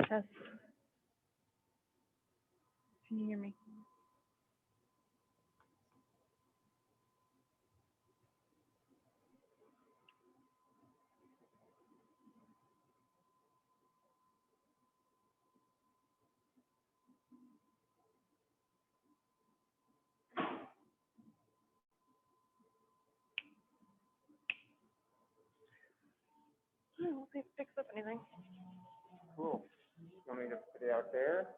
Test. Can you hear me? We'll see if it picks up anything. Cool. You want me to put it out there?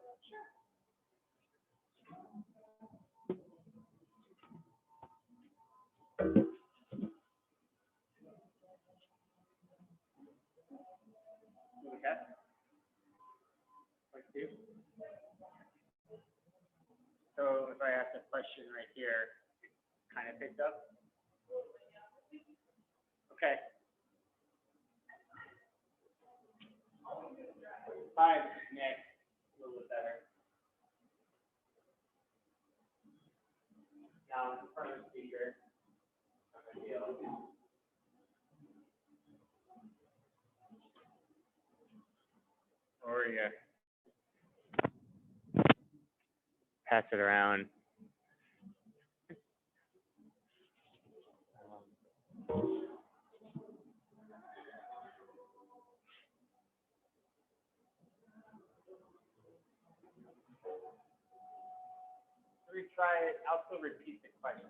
Okay. Like two. So if I ask a question right here, it kind of picked up? Okay. Hi, Nick. A little bit better. Now I'm in front of the speaker. Or you pass it around. Retry it. I'll still repeat the question.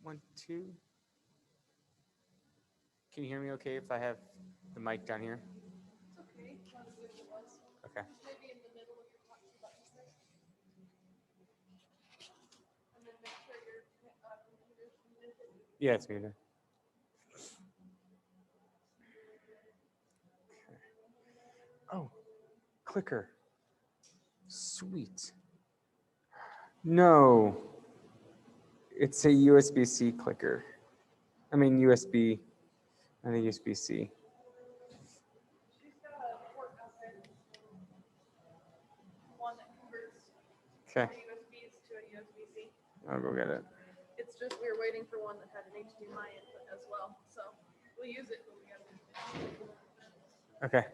One, two. Can you hear me okay if I have the mic down here? It's okay. Not as good as it was. Okay. Maybe in the middle of your talk buttons there. And then make sure your computer's muted. Yeah, it's muted. Oh, clicker. Sweet. No, it's a USB-C clicker. I mean USB, and a USB-C. She's got a port out there. One that converts Okay, USBs to a USB-C. I'll go get it. It's just we were waiting for one that had an HDMI input as well. So we'll use it, but we got to. Okay.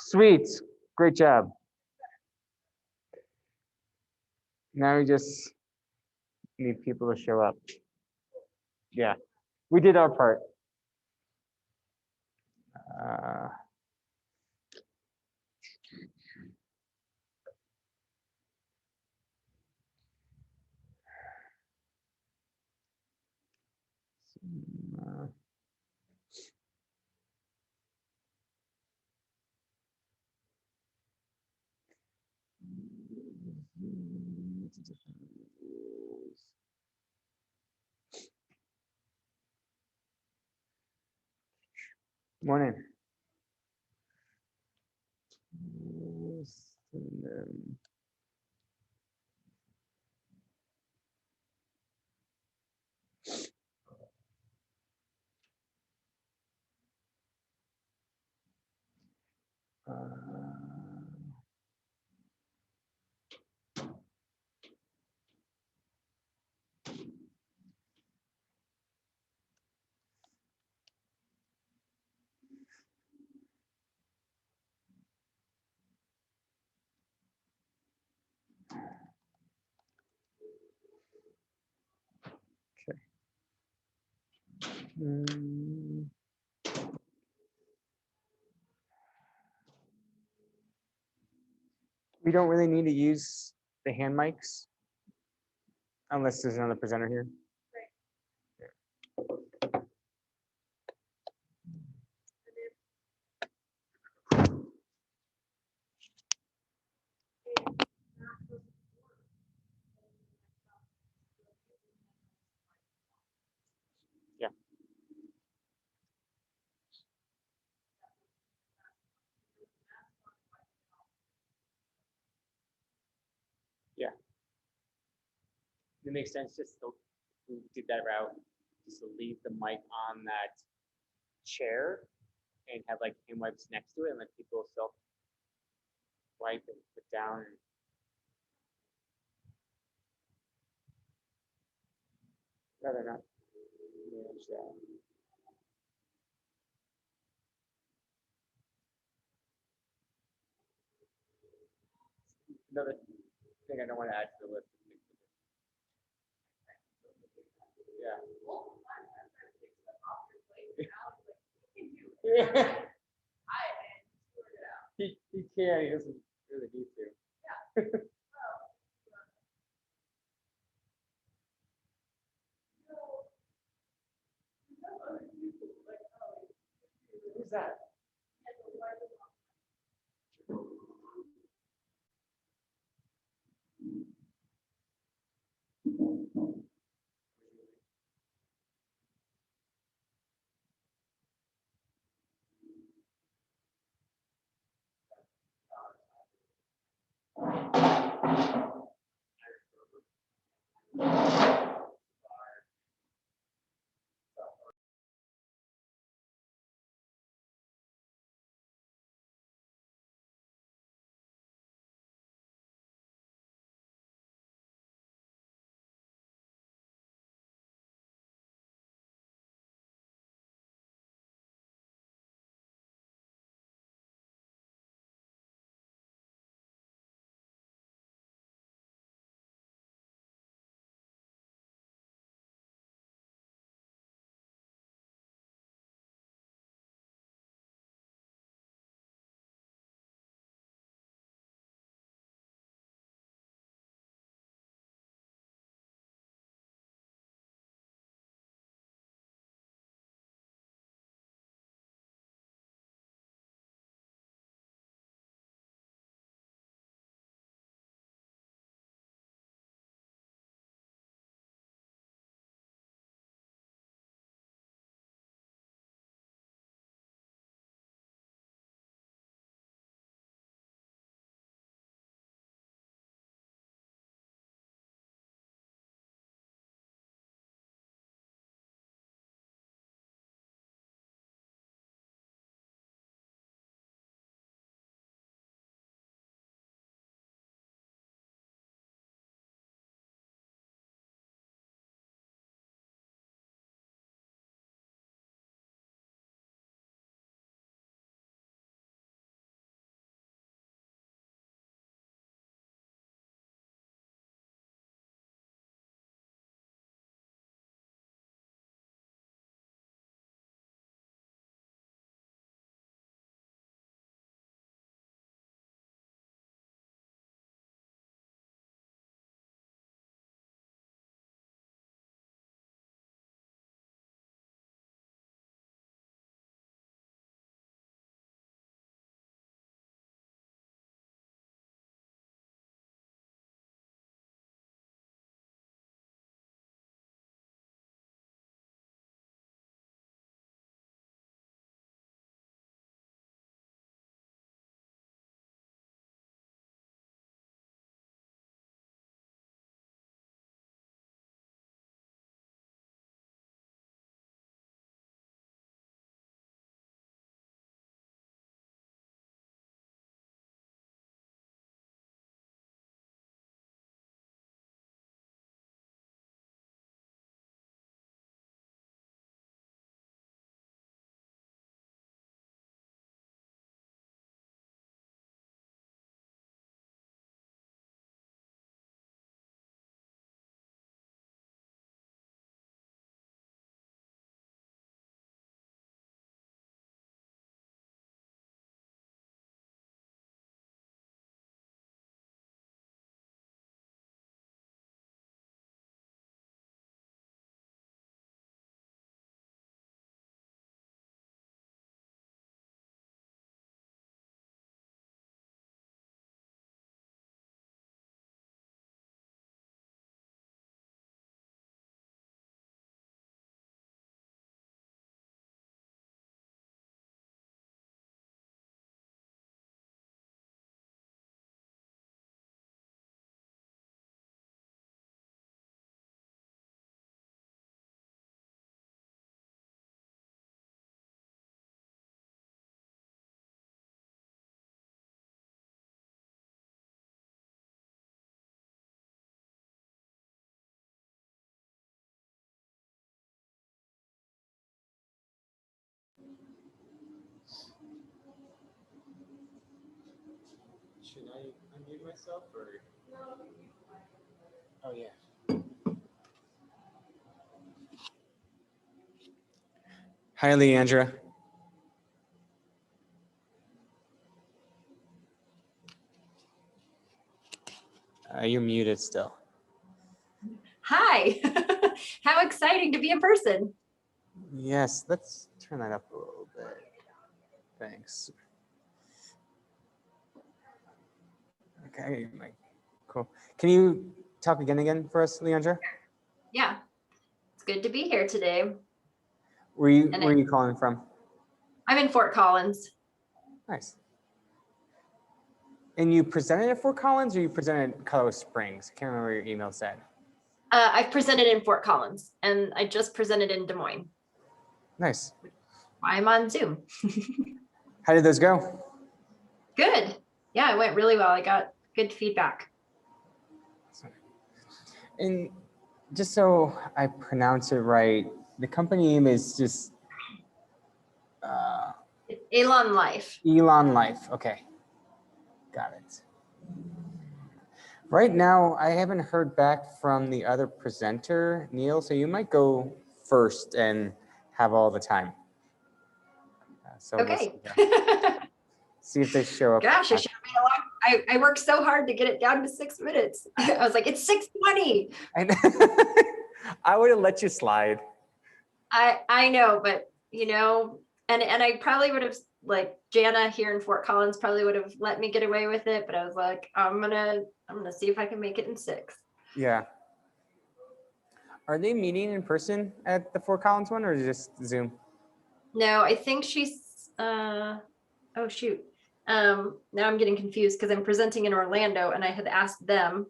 Sweet. Great job. Now we just need people to show up. Yeah, we did our part. Uh, uh, Morning. Mm, We don't really need to use the hand mics unless there's another presenter here. Yeah. Yeah. It makes sense just to we did that route, just to leave the mic on that chair and have like hand wipes next to it and let people self wipe and put down. Rather not manage that. Another thing I don't want to add to the list. Yeah. Yeah. He can, he doesn't really need to. Who's that? Should I unmute myself or? Oh, yeah. Hi, Leandra. You're muted still. Hi, how exciting to be in person. Yes, let's turn that up a little bit. Thanks. Okay, Mike. Cool. Can you talk again for us, Leandra? Yeah, it's good to be here today. Where are you calling from? I'm in Fort Collins. Nice. And you presented at Fort Collins or you presented at Colorado Springs? I can't remember what your email said. I've presented in Fort Collins and I just presented in Des Moines. Nice. I'm on Zoom. How did those go? Good. Yeah, it went really well. I got good feedback. And just so I pronounce it right, the company name is just It's Elan Life. Elan Life. Okay, got it. Right now, I haven't heard back from the other presenter, Neil, so you might go first and have all the time. So Okay. see if they show up. Gosh, I should have made a lot. I worked so hard to get it down to 6 minutes. I was like, it's 6:20. I would have let you slide. I know, but you know, and I probably would have, like Jana here in Fort Collins probably would have let me get away with it, but I was like, I'm gonna see if I can make it in 6. Yeah. Are they meeting in person at the Fort Collins one or just Zoom? No, I think she's oh shoot. Now I'm getting confused because I'm presenting in Orlando and I had asked them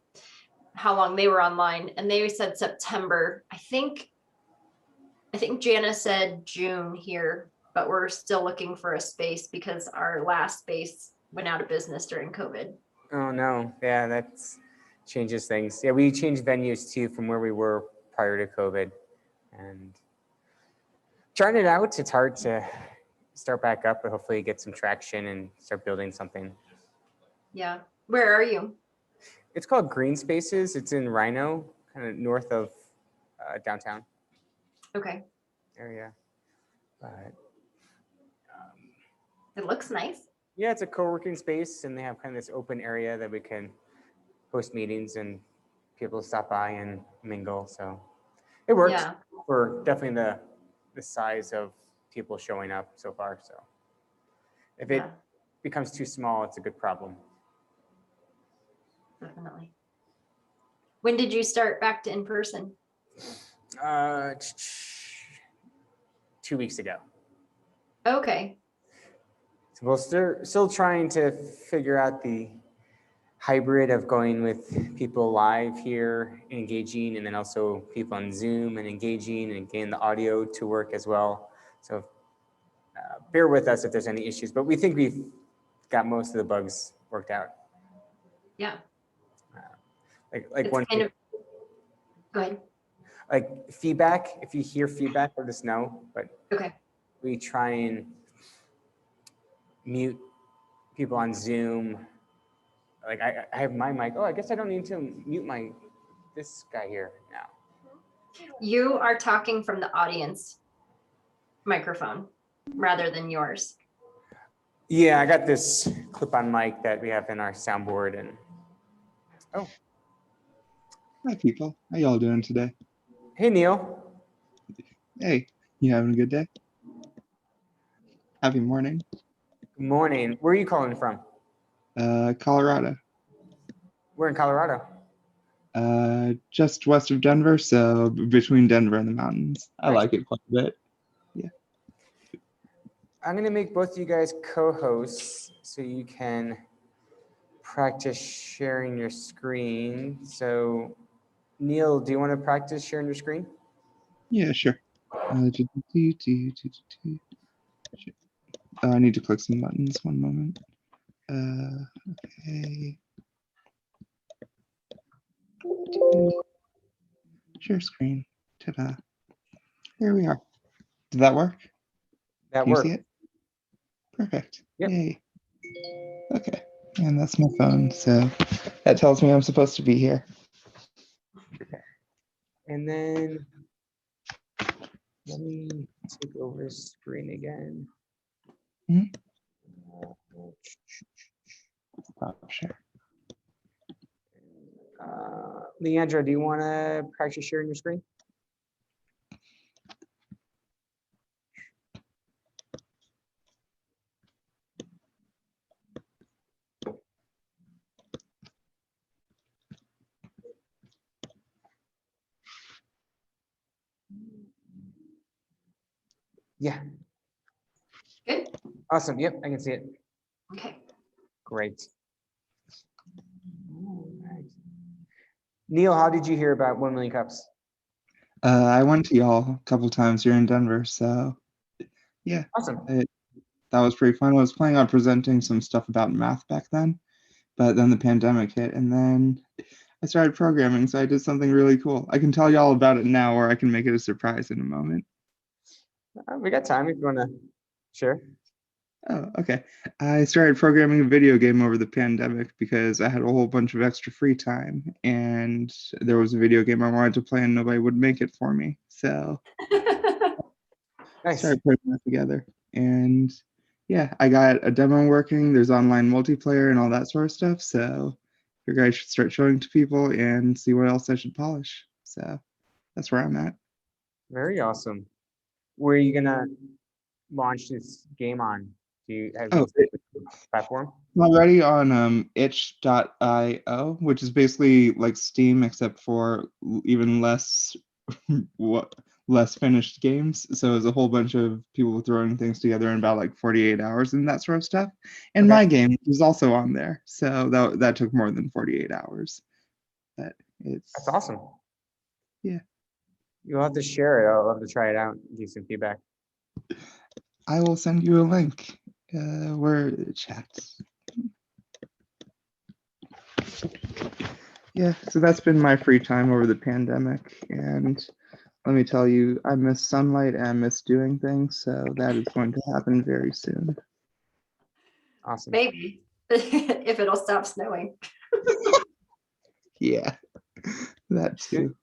how long they were online and they said September. I think Jana said June here, but we're still looking for a space because our last space went out of business during COVID. Oh no, yeah, that changes things. Yeah, we changed venues too from where we were prior to COVID, and trying it out, it's hard to start back up, but hopefully get some traction and start building something. Yeah. Where are you? It's called Green Spaces. It's in Rhino, kind of north of downtown Okay. area. But It looks nice. yeah, it's a co-working space, and they have kind of this open area that we can host meetings and people stop by and mingle. So it works Yeah. for definitely the size of people showing up so far. So if it Yeah, becomes too small, it's a good problem. definitely. When did you start back to in person? 2 weeks ago. Okay. So we're still trying to figure out the hybrid of going with people live here, engaging, and then also people on Zoom and engaging and getting the audio to work as well. So bear with us if there's any issues, but we think we've got most of the bugs worked out. Yeah. Like It's one kind of, go ahead. like feedback. If you hear feedback, let us know. But Okay. we try and mute people on Zoom. Like I have my mic. Oh, I guess I don't need to mute this guy here now. You are talking from the audience microphone rather than yours. Yeah, I got this clip-on mic that we have in our soundboard, and oh, Hi, people. How y'all doing today? hey Neil. Hey, you having a good day? Happy morning. Good morning. Where are you calling from? Colorado. We're in Colorado. Just west of Denver, so between Denver and the mountains. I Nice. like it quite a bit. Yeah. I'm gonna make both of you guys co-hosts so you can practice sharing your screen. So Neil, do you want to practice sharing your screen? Yeah, sure. Oh, I need to click some buttons. One moment. Okay. Share screen. Ta-da. Here we are. Did that work? That Can you works. see it? Perfect. Yep. Yay. Okay. And that's my phone. So that tells me I'm supposed to be here. And then let me take over the screen again. Mhm. Stop share. Leandra, do you want to practice sharing your screen? Yeah. Good. Awesome. Yep, I can see it. Okay. Great. All right. Neil, how did you hear about 1 Million Cups? I went to y'all a couple times here in Denver. So yeah, Awesome. that was pretty fun. I was planning on presenting some stuff about math back then, but then the pandemic hit, and then I started programming. So I did something really cool. I can tell y'all about it now, or I can make it a surprise in a moment. We got time if you want to share. Oh, okay. I started programming a video game over the pandemic because I had a whole bunch of extra free time, and there was a video game I wanted to play, and nobody would make it for me. So I Nice. started putting that together. And yeah, I got a demo working. There's online multiplayer and all that sort of stuff. So I figured I should start showing to people and see what else I should polish. So that's where I'm at. Very awesome. Where are you gonna launch this game on? Do you have Oh, platform? I'm already on itch.io, which is basically like Steam except for even less what less finished games. So there's a whole bunch of people throwing things together in about like 48 hours and that sort of stuff. And Okay. my game is also on there. So that took more than 48 hours. But it's That's awesome. Yeah. You'll have to share it. I'll love to try it out and give some feedback. I will send you a link. Where chats. Yeah, so that's been my free time over the pandemic, and let me tell you, I miss sunlight and I miss doing things, so that is going to happen very soon. Awesome. Maybe if it'll stop snowing. Yeah, that too.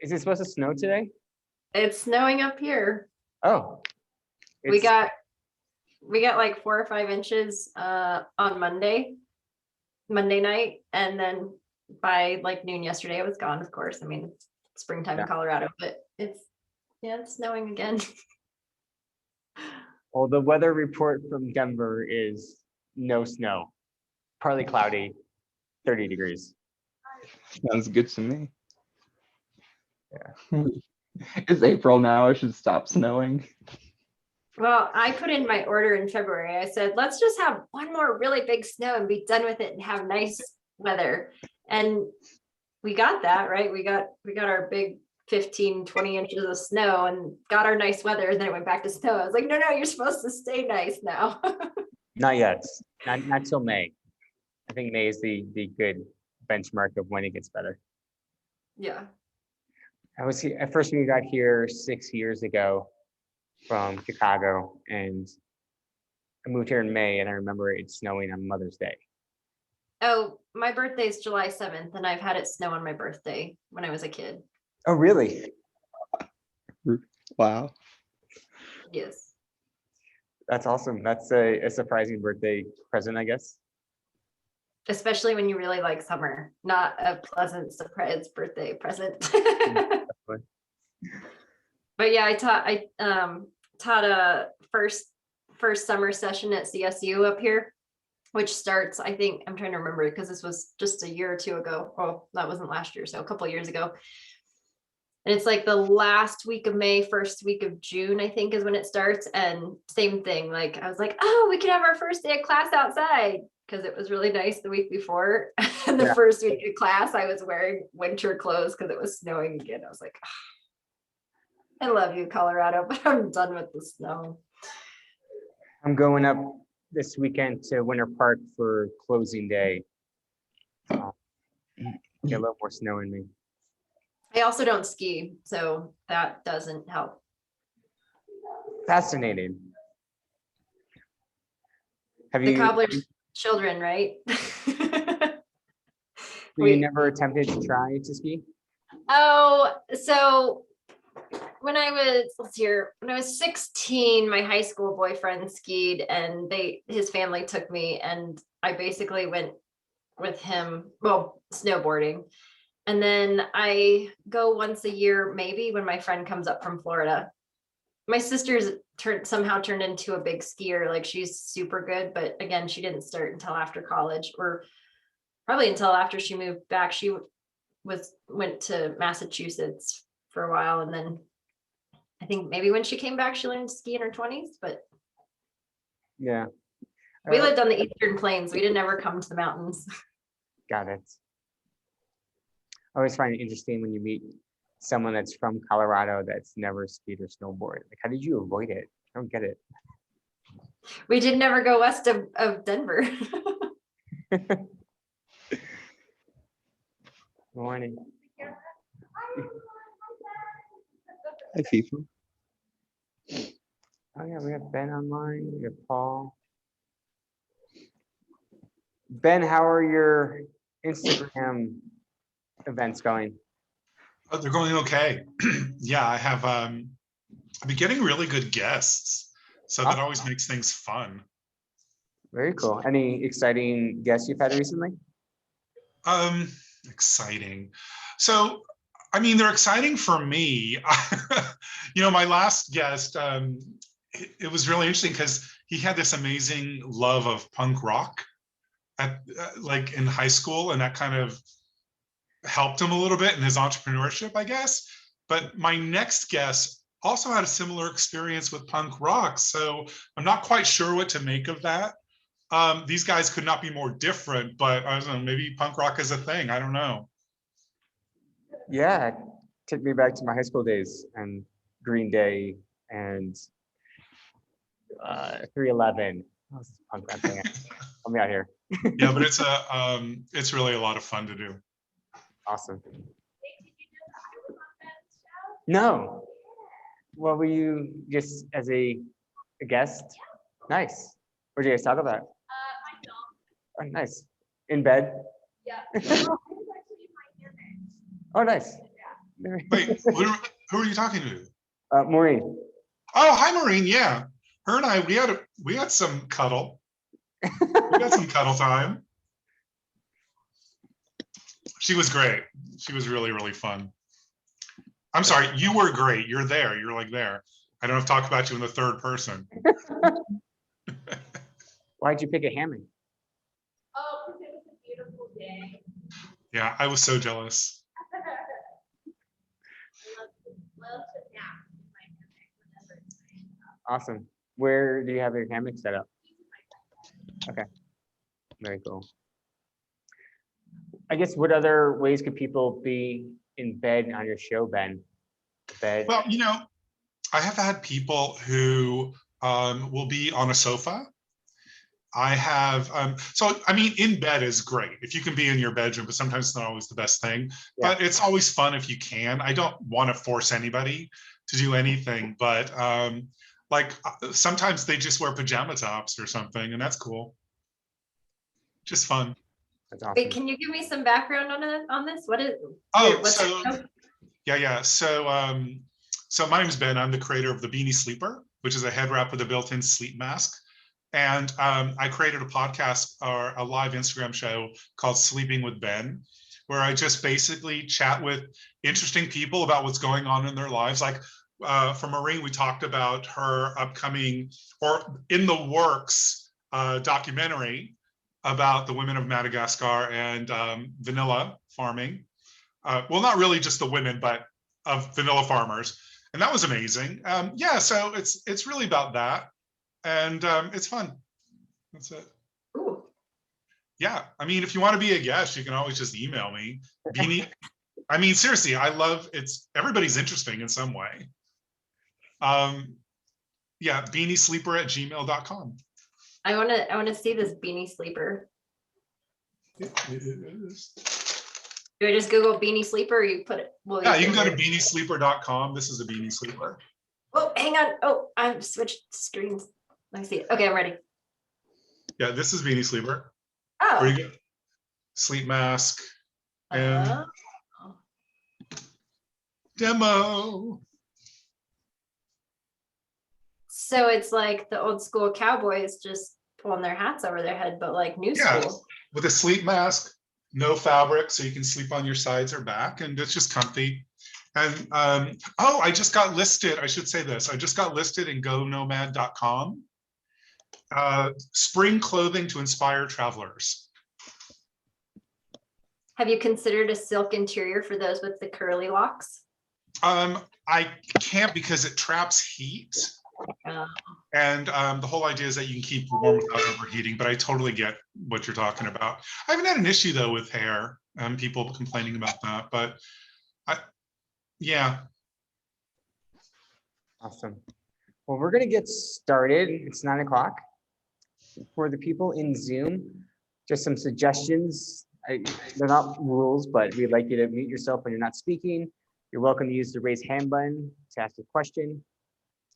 Is it supposed to snow today? It's snowing up here. Oh. We It's- got like 4 or 5 inches on Monday night, and then by like noon yesterday it was gone. Of course, I mean it's springtime in Colorado, but it's snowing again. Well, the weather report from Denver is no snow, partly cloudy, 30 degrees. Sounds good to me. Yeah. It's April now, it should stop snowing. Well, I put in my order in February. I said, let's just have one more really big snow and be done with it and have nice weather. And we got that, right? We got our big 15, 20 inches of snow and got our nice weather. And then it went back to snow. I was like, no, you're supposed to stay nice now. Not yet. Not till May. I think May is the good benchmark of when it gets better. Yeah. I was here, at first we got here 6 years ago from Chicago, and I moved here in May, and I remember it snowing on Mother's Day. Oh, my birthday is July 7th, and I've had it snow on my birthday when I was a kid. Oh, really? Wow. Yes. That's awesome. That's a surprising birthday present, I guess. Especially when you really like summer, not a pleasant surprise birthday present. But yeah, I taught a first summer session at CSU up here, which starts, I think, I'm trying to remember because this was just a year or two ago. Oh, that wasn't last year, so a couple of years ago. And it's like the last week of May, first week of June, I think is when it starts. And same thing, like I was like, oh, we could have our first day of class outside because it was really nice the week before. And the first week of class, I was wearing winter clothes because it was snowing again. I was like, oh, I love you, Colorado, but I'm done with the snow. I'm going up this weekend to Winter Park for closing day. Get a little more snow in me. I also don't ski, so that doesn't help. Fascinating. Have The you? cobbler's children, right? So you Wait. never attempted to try to ski? Oh, so when I was, let's see here, when I was 16, my high school boyfriend skied and his family took me and I basically went with him, well, snowboarding. And then I go once a year, maybe when my friend comes up from Florida. My sister's somehow turned into a big skier. Like she's super good, but again, she didn't start until after college or probably until after she moved back. She went to Massachusetts for a while. And then I think maybe when she came back, she learned to ski in her 20s, but Yeah. we lived on the Eastern Plains. We didn't ever come to the mountains. Got it. I always find it interesting when you meet someone that's from Colorado that's never skied or snowboarded. Like, how did you avoid it? I don't get it. We did never go west of Denver. Morning. Hi, FIFA. Oh yeah, we have Ben online. We have Paul. Ben, how are your Instagram events going? Oh, they're going okay. Yeah, I've been getting really good guests, so that always makes things fun. Very cool. Any exciting guests you've had recently? Exciting. So, I mean, they're exciting for me. My last guest, it was really interesting because he had this amazing love of punk rock at like in high school, and that kind of helped him a little bit in his entrepreneurship, I guess. But my next guest also had a similar experience with punk rock, so I'm not quite sure what to make of that. These guys could not be more different, but I don't know, maybe punk rock is a thing. I don't know. Yeah, it took me back to my high school days and Green Day and 311. Oh, this is a punk rock thing. Help me out here. Yeah, but it's really a lot of fun to do. Awesome. No. What were you just as a guest? Nice. What did you guys talk about? Oh, nice. In bed? Yeah. Oh, nice. Wait, who are you talking to? Maureen. Oh, hi, Maureen. Yeah, her and I, we had some cuddle. We got some cuddle time. She was great. She was really, really fun. I'm sorry, you were great. You're there. You're like there. I don't have to talk about you in the third person. Why'd you pick a hammock? Oh, because it was a beautiful day. Yeah, I was so jealous. Love to nap in my hammock whenever it's nice. Awesome. Where do you have your hammock set up? Okay. Very cool. I guess what other ways could people be in bed on your show, Ben? Bed. Well, I have had people who will be on a sofa. I have, so I mean, in bed is great if you can be in your bedroom, but sometimes it's not always the best thing. Yeah. But it's always fun if you can. I don't want to force anybody to do anything, but sometimes they just wear pajama tops or something, and that's cool. Just fun. That's awesome. Wait, can you give me some background on this? What is? Oh, what's so it? yeah. So my name's Ben. I'm the creator of the Beanie Sleeper, which is a head wrap with a built-in sleep mask. And I created a podcast or a live Instagram show called Sleeping with Ben, where I just basically chat with interesting people about what's going on in their lives. Like for Maureen, we talked about her upcoming or in the works documentary about the women of Madagascar and vanilla farming. Well, not really just the women, but of vanilla farmers. And that was amazing. Yeah, so it's really about that. And it's fun. That's it. Ooh. Yeah, I mean, if you want to be a guest, you can always just email me. Beanie. I mean, seriously, I love it's. Everybody's interesting in some way. Yeah, beaniesleeper@gmail.com. I wanna see this Beanie Sleeper. It is. Do I just Google Beanie Sleeper or you put it? Yeah, you can go to beaniesleeper.com. This is a Beanie Sleeper. Oh, hang on. Oh, I've switched screens. Let me see. Okay, I'm ready. Yeah, this is Beanie Sleeper. Where Oh, you go? Sleep mask. And Oh. demo. So it's like the old school cowboys just pulling their hats over their head, but like new Yeah, school. with a sleep mask, no fabric, so you can sleep on your sides or back, and it's just comfy. And oh, I just got listed. I should say this. I just got listed in gonomad.com. Spring clothing to inspire travelers. Have you considered a silk interior for those with the curly locks? I can't because it traps heat. Uh, And the whole idea is that you can keep warm without overheating, but I totally get what you're talking about. I haven't had an issue though with hair and people complaining about that, but yeah. Awesome. Well, we're gonna get started. It's 9 o'clock. For the people in Zoom, just some suggestions. They're not rules, but we'd like you to mute yourself when you're not speaking. You're welcome to use the raise hand button to ask a question.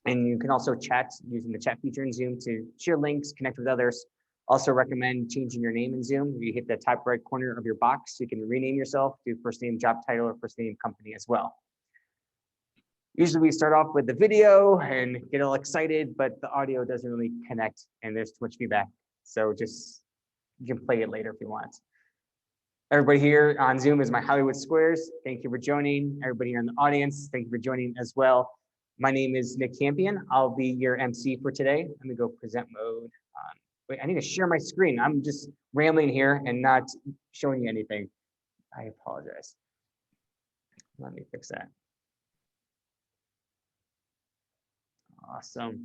And you can also chat using the chat feature in Zoom to share links, connect with others. Also recommend changing your name in Zoom. You hit the top right corner of your box, you can rename yourself, do first name, job title, or first name, company as well. Usually we start off with the video and get all excited, but the audio doesn't really connect and there's too much feedback. So just, you can play it later if you want. Everybody here on Zoom is my Hollywood Squares. Thank you for joining. Everybody here in the audience, thank you for joining as well. My name is Nick Campion. I'll be your MC for today. Let me go present mode. Wait, I need to share my screen. I'm just rambling here and not showing you anything. I apologize. Let me fix that. Awesome.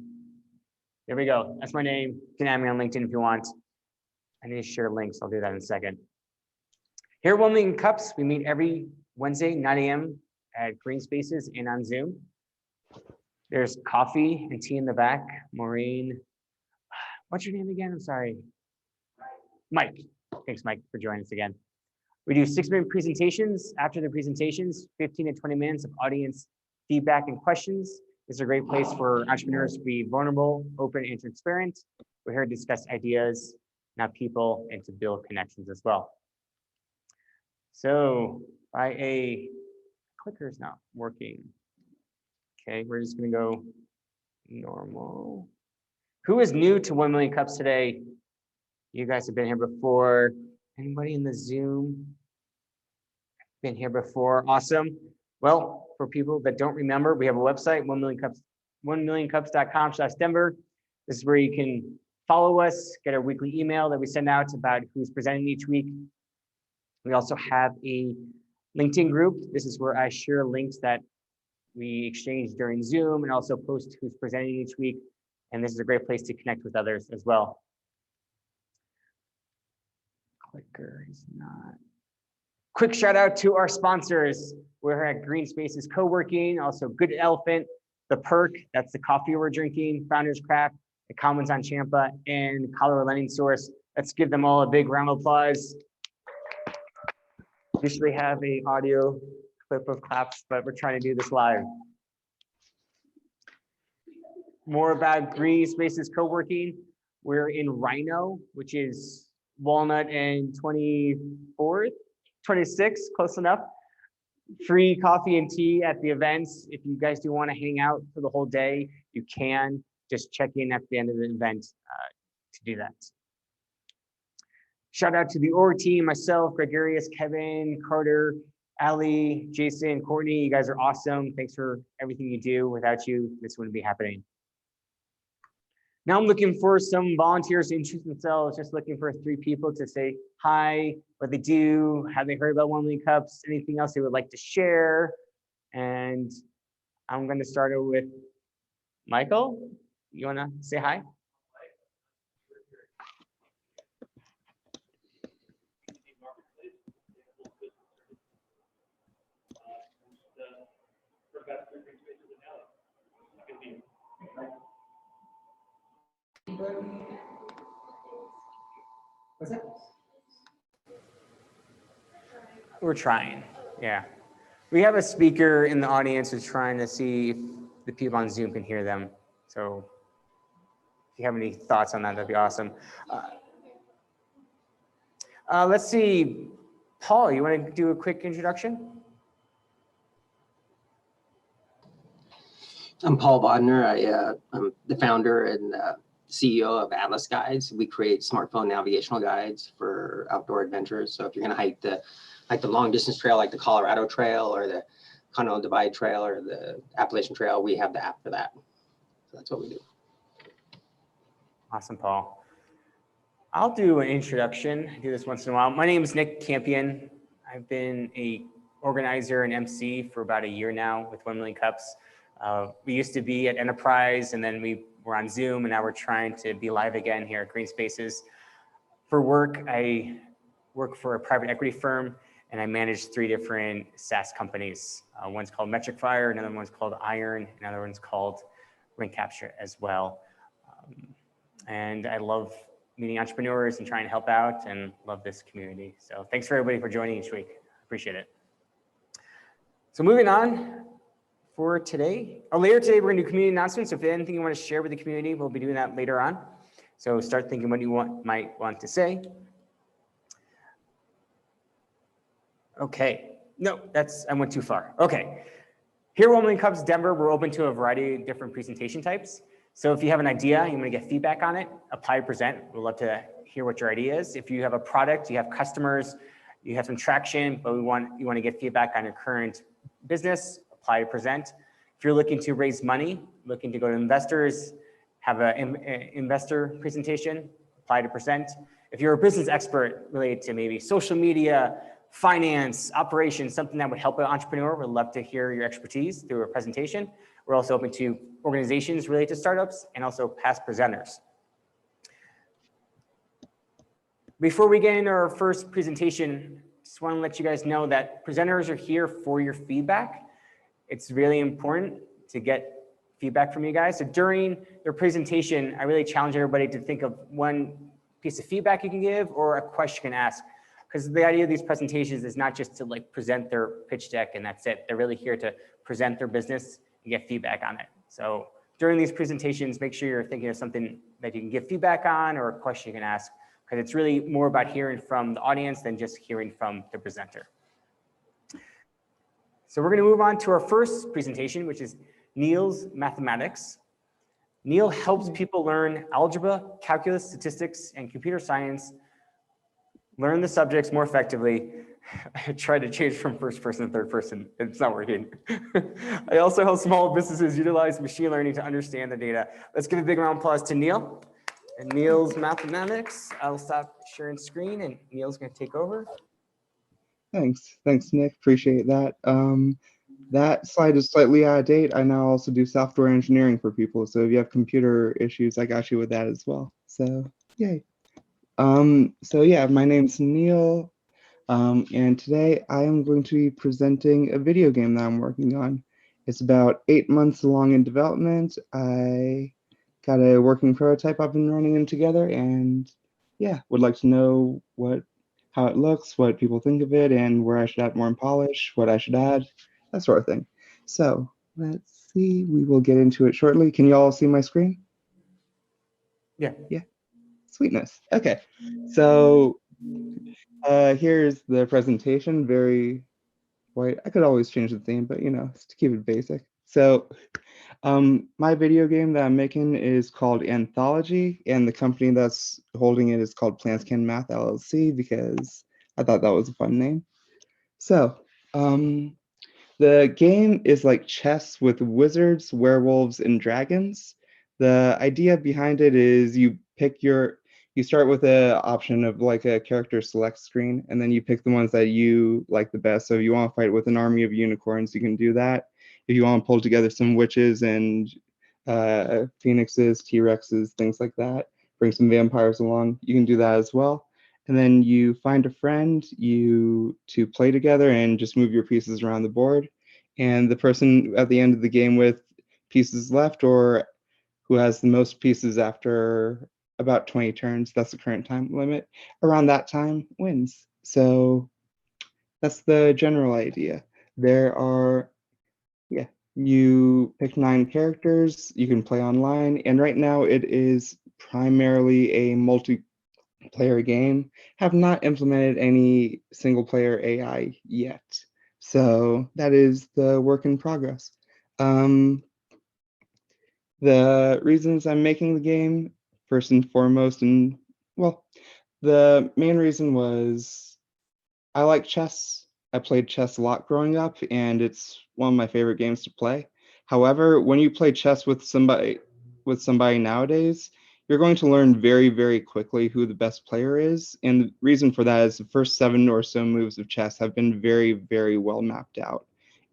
There we go. That's my name. You can add me on LinkedIn if you want. I need to share links. I'll do that in a second. Here at 1MCDEN Cups, we meet every Wednesday, 9 a.m. at Green Spaces and on Zoom. There's coffee and tea in the back. Maureen, what's your name again? I'm sorry. Mike. Thanks, Mike, for joining us again. We do 6-minute presentations. After the presentations, 15 to 20 minutes of audience feedback and questions. This is a great place for entrepreneurs to be vulnerable, open, and transparent. We're here to discuss ideas, not people, and to build connections as well. So, clicker's not working. Okay, we're just gonna go normal. Who is new to 1MCDEN Cups today? You guys have been here before. Anybody in the Zoom? Been here before, awesome. Well, for people that don't remember, we have a website, 1MCDEN Cups, 1MCDENcups.com/Denver. This is where you can follow us, get our weekly email that we send out about who's presenting each week. We also have a LinkedIn group. This is where I share links that we exchange during Zoom and also post who's presenting each week. And this is a great place to connect with others as well. Clicker is not. Quick shout out to our sponsors. We're at Green Spaces Co-working, also Good Elephant, The Perk, that's the coffee we're drinking, Founders Craft, the Commons on Champa, and Colorado Lending Source. Let's give them all a big round of applause. Usually have a audio clip of claps, but we're trying to do this live. More about Green Spaces Co-working. We're in Rhino, which is Walnut and 24th, 26th, close enough. Free coffee and tea at the events. If you guys do want to hang out for the whole day, you can. Just check in at the end of the event to do that. Shout out to the org team, myself, Gregarious, Kevin, Carter, Ali, Jason, Courtney. You guys are awesome. Thanks for everything you do. Without you, this wouldn't be happening. Now I'm looking for some volunteers to introduce themselves, just looking for 3 people to say hi, what they do, have they heard about 1MCDEN Cups, anything else they would like to share. And I'm going to start it with Michael. You want to say hi? What's that? We're trying, yeah. We have a speaker in the audience who's trying to see if the people on Zoom can hear them. So if you have any thoughts on that, that'd be awesome. Let's see, Paul, you want to do a quick introduction? I'm Paul Bodner. I'm the founder and CEO of Atlas Guides. We create smartphone navigational guides for outdoor adventures. So if you're going to hike the long distance trail like the Colorado Trail or the Continental Divide Trail or the Appalachian Trail, we have the app for that. So that's what we do. Awesome, Paul. I'll do an introduction. I do this once in a while. My name is Nick Campion. I've been a organizer and MC for about a year now with 1 Million Cups. We used to be at Enterprise, and then we were on Zoom, and now we're trying to be live again here at Green Spaces. For work, I work for a private equity firm, and I manage 3 different SaaS companies. One's called Metric Fire, another one's called Iron, another one's called Ring Capture as well. And I love meeting entrepreneurs and trying to help out, and love this community. So thanks for everybody for joining each week. Appreciate it. So moving on for today, later today, we're gonna do community announcements. So if there's anything you want to share with the community, we'll be doing that later on. So start thinking what you might want to say. Okay, no, I went too far. Okay, here at 1 Million Cups Denver, we're open to a variety of different presentation types. So if you have an idea, you want to get feedback on it, apply to present. We'd love to hear what your idea is. If you have a product, you have customers, you have some traction, but you want to get feedback on your current business, apply to present. If you're looking to raise money, looking to go to investors, have an investor presentation, apply to present. If you're a business expert related to maybe social media, finance, operations, something that would help an entrepreneur, we'd love to hear your expertise through a presentation. We're also open to organizations related to startups and also past presenters. Before we get into our first presentation, just want to let you guys know that presenters are here for your feedback. It's really important to get feedback from you guys. So during their presentation, I really challenge everybody to think of one piece of feedback you can give or a question you can ask. Because the idea of these presentations is not just to like present their pitch deck and that's it. They're really here to present their business and get feedback on it. So during these presentations, make sure you're thinking of something that you can give feedback on or a question you can ask, because it's really more about hearing from the audience than just hearing from the presenter. So we're going to move on to our first presentation, which is Neil's Mathematics. Neil helps people learn algebra, calculus, statistics, and computer science, learn the subjects more effectively. I tried to change from first person to third person. It's not working. I also help small businesses utilize machine learning to understand the data. Let's give a big round of applause to Neil and Neil's Mathematics. I'll stop sharing screen and Neil's going to take over. Thanks, Nick. Appreciate that. That slide is slightly out of date. I now also do software engineering for people. So if you have computer issues, I got you with that as well. So yay. So yeah, my name's Neil. And today I am going to be presenting a video game that I'm working on. It's about 8 months along in development. I got a working prototype up and running and together, and yeah, would like to know how it looks, what people think of it, and where I should add more in polish, what I should add, that sort of thing. So let's see, we will get into it shortly. Can you all see my screen? Yeah. Sweetness. Okay, so here's the presentation, very white. I could always change the theme, but just to keep it basic. So my video game that I'm making is called Anthology, and the company that's holding it is called Plans Can Math LLC, because I thought that was a fun name. So the game is like chess with wizards, werewolves, and dragons. The idea behind it is you start with an option of like a character select screen, and then you pick the ones that you like the best. So if you want to fight with an army of unicorns, you can do that. If you want to pull together some witches and phoenixes, T-Rexes, things like that, bring some vampires along, you can do that as well. And then you find a friend to play together and just move your pieces around the board. And the person at the end of the game with pieces left, or who has the most pieces after about 20 turns, that's the current time limit, around that time wins. So that's the general idea. You pick 9 characters, you can play online, and right now it is primarily a player game, have not implemented any single player AI yet. So that is the work in progress. The reasons I'm making the game, first and foremost, and well, the main reason was I like chess. I played chess a lot growing up, and it's one of my favorite games to play. However, when you play chess with somebody nowadays, you're going to learn very, very quickly who the best player is. And the reason for that is the first 7 or so moves of chess have been very, very well mapped out.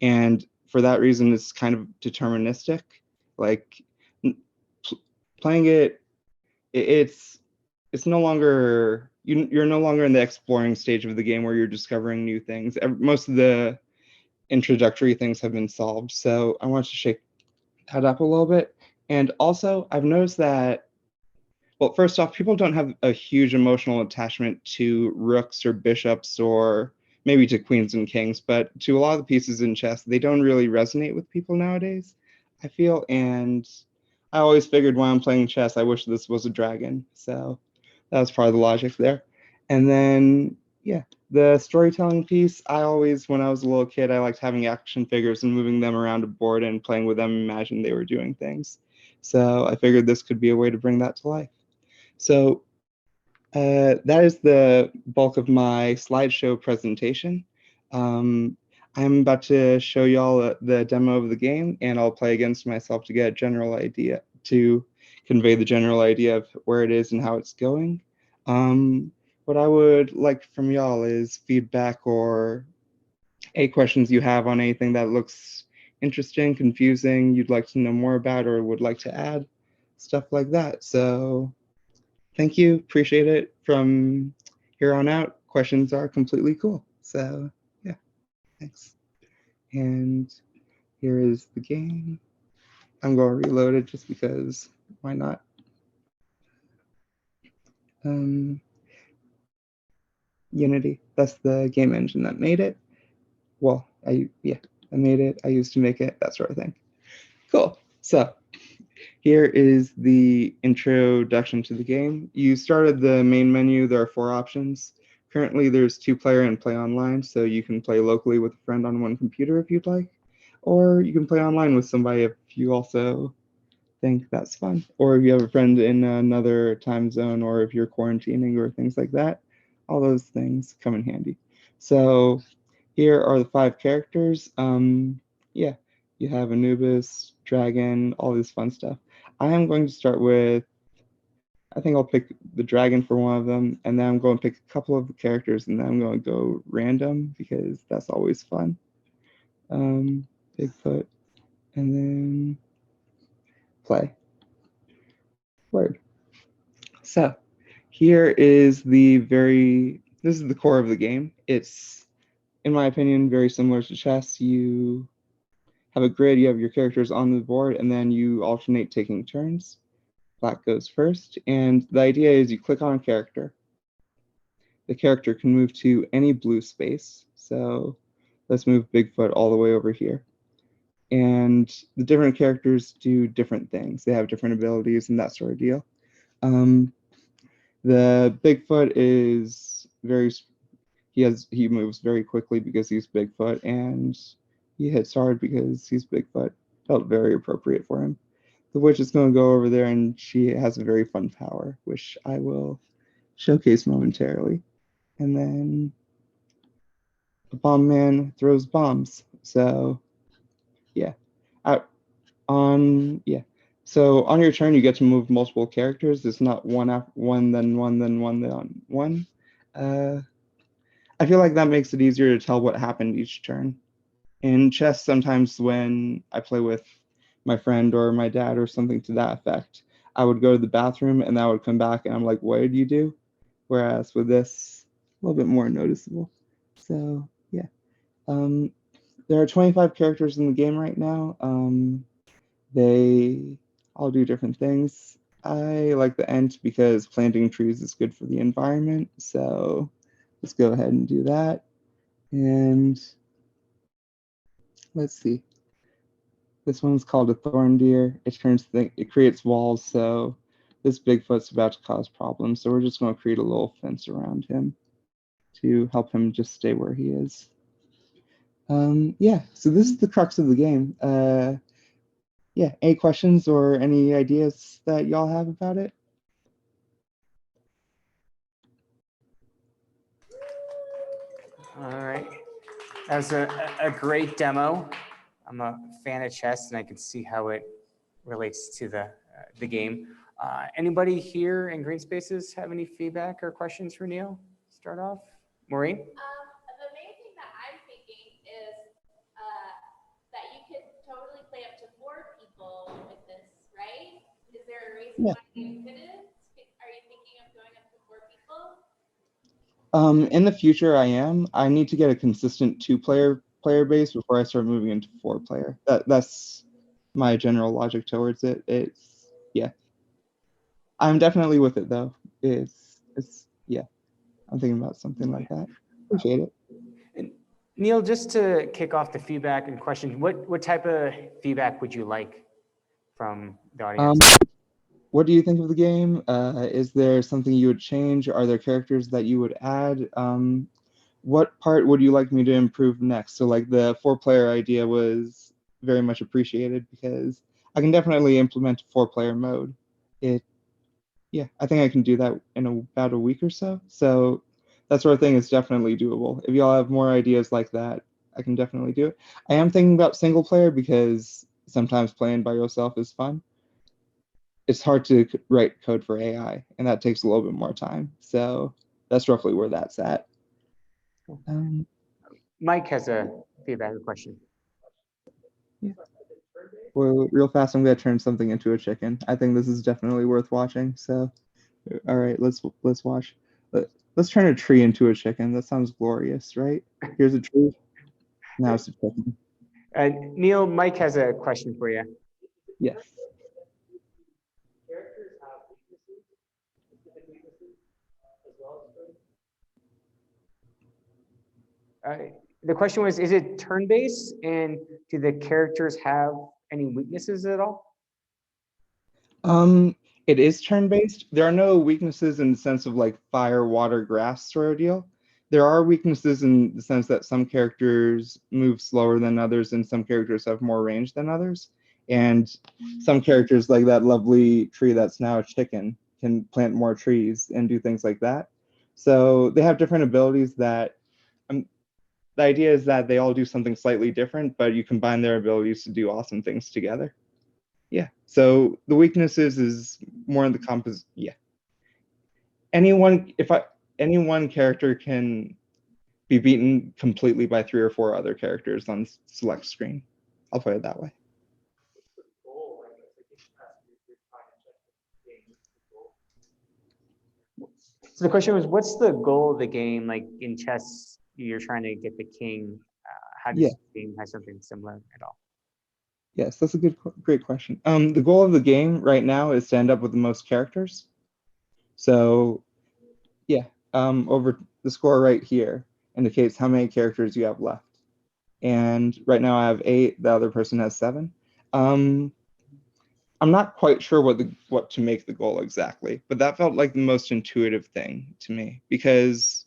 And for that reason, it's kind of deterministic. Like playing it, it's no longer you're no longer in the exploring stage of the game where you're discovering new things. Most of the introductory things have been solved, so I want to shake that up a little bit. And also, I've noticed that, well, first off, people don't have a huge emotional attachment to rooks or bishops or maybe to queens and kings, but to a lot of the pieces in chess, they don't really resonate with people nowadays, I feel. And I always figured when I'm playing chess, I wish this was a dragon. So that was part of the logic there. And then, yeah, the storytelling piece, I always, when I was a little kid, I liked having action figures and moving them around a board and playing with them, imagine they were doing things. So I figured this could be a way to bring that to life. So that is the bulk of my slideshow presentation. I'm about to show y'all the demo of the game, and I'll play against myself to get a general idea, to convey the general idea of where it is and how it's going. What I would like from y'all is feedback or any questions you have on anything that looks interesting, confusing, you'd like to know more about, or would like to add, stuff like that. So thank you, appreciate it. From here on out, questions are completely cool. So yeah, thanks. And here is the game. I'm going to reload it just because why not? Unity, that's the game engine that made it. Well, I made it, I used to make it, that sort of thing. Cool. So here is the introduction to the game. You started the main menu. There are 4 options. Currently, there's 2-player and play online, so you can play locally with a friend on one computer if you'd like, or you can play online with somebody if you also think that's fun, or if you have a friend in another time zone, or if you're quarantining or things like that. All those things come in handy. So here are the 5 characters. Yeah, you have Anubis, dragon, all this fun stuff. I am going to start with, I think I'll pick the dragon for one of them, and then I'm going to pick a couple of the characters, and then I'm going to go random because that's always fun. Bigfoot, and then play. Word. So here is this is the core of the game. It's, in my opinion, very similar to chess. You have a grid, you have your characters on the board, and then you alternate taking turns. Black goes first, and the idea is you click on a character. The character can move to any blue space. So let's move Bigfoot all the way over here. And the different characters do different things. They have different abilities and that sort of deal. The Bigfoot is he moves very quickly because he's Bigfoot, and he hits hard because he's Bigfoot. Felt very appropriate for him. The witch is going to go over there, and she has a very fun power, which I will showcase momentarily. And then the bomb man throws bombs. So yeah, So on your turn, you get to move multiple characters. It's not one after one, then one, then one, then one. I feel like that makes it easier to tell what happened each turn. In chess, sometimes when I play with my friend or my dad or something to that effect, I would go to the bathroom and I would come back and I'm like, what did you do? Whereas with this, a little bit more noticeable. So yeah. There are 25 characters in the game right now. They all do different things. I like the Ent because planting trees is good for the environment. So let's go ahead and do that. And let's see. This one's called a thorn deer. It creates walls. So this Bigfoot's about to cause problems, so we're just going to create a little fence around him to help him just stay where he is. Yeah, so this is the crux of the game. Yeah, any questions or any ideas that y'all have about it? All right. That was a great demo. I'm a fan of chess and I can see how it relates to the game. Anybody here in Green Spaces have any feedback or questions for Neil? Start off. Maureen? The main thing that I'm thinking is that you could totally play up to 4 people with this, right? Is there a reason Yeah. why you couldn't? Are you thinking of going up to 4 people? In the future, I am. I need to get a consistent 2-player player base before I start moving into 4-player. That's my general logic towards it. Yeah. I'm definitely with it though. It's yeah. I'm thinking about something like that. Appreciate it. And Neil, just to kick off the feedback and questions, what type of feedback would you like from the audience? What do you think of the game? Is there something you would change? Are there characters that you would add? What part would you like me to improve next? So like the 4-player idea was very much appreciated because I can definitely implement a 4-player mode. Yeah, I think I can do that in about a week or so. So that sort of thing is definitely doable. If y'all have more ideas like that, I can definitely do it. I am thinking about single player because sometimes playing by yourself is fun. It's hard to write code for AI, and that takes a little bit more time. So that's roughly where that's at. Mike has a feedback or question. Yeah. Well, real fast, I'm gonna turn something into a chicken. I think this is definitely worth watching. So, all right, let's watch. Let's turn a tree into a chicken. That sounds glorious, right? Here's a tree. Now it's a chicken. Neil, Mike has a question for you. Yes. Characters have weaknesses, specific weaknesses, as well as the question was, is it turn-based, and do the characters have any weaknesses at all? It is turn-based. There are no weaknesses in the sense of like fire, water, grass sort of deal. There are weaknesses in the sense that some characters move slower than others, and some characters have more range than others. And some characters, like that lovely tree that's now a chicken, can plant more trees and do things like that. So they have different abilities that the idea is that they all do something slightly different, but you combine their abilities to do awesome things together. Yeah. So the weaknesses is more in the yeah. Any one character can be beaten completely by 3 or 4 other characters on select screen. I'll put it that way. So the question was, what's the goal of the game? Like in chess, you're trying to get the king. How does the game have something similar at all? Yes, that's a great question. The goal of the game right now is to end up with the most characters. So, yeah, over the score right here indicates how many characters you have left. And right now I have 8. The other person has 7. I'm not quite sure what to make the goal exactly, but that felt like the most intuitive thing to me because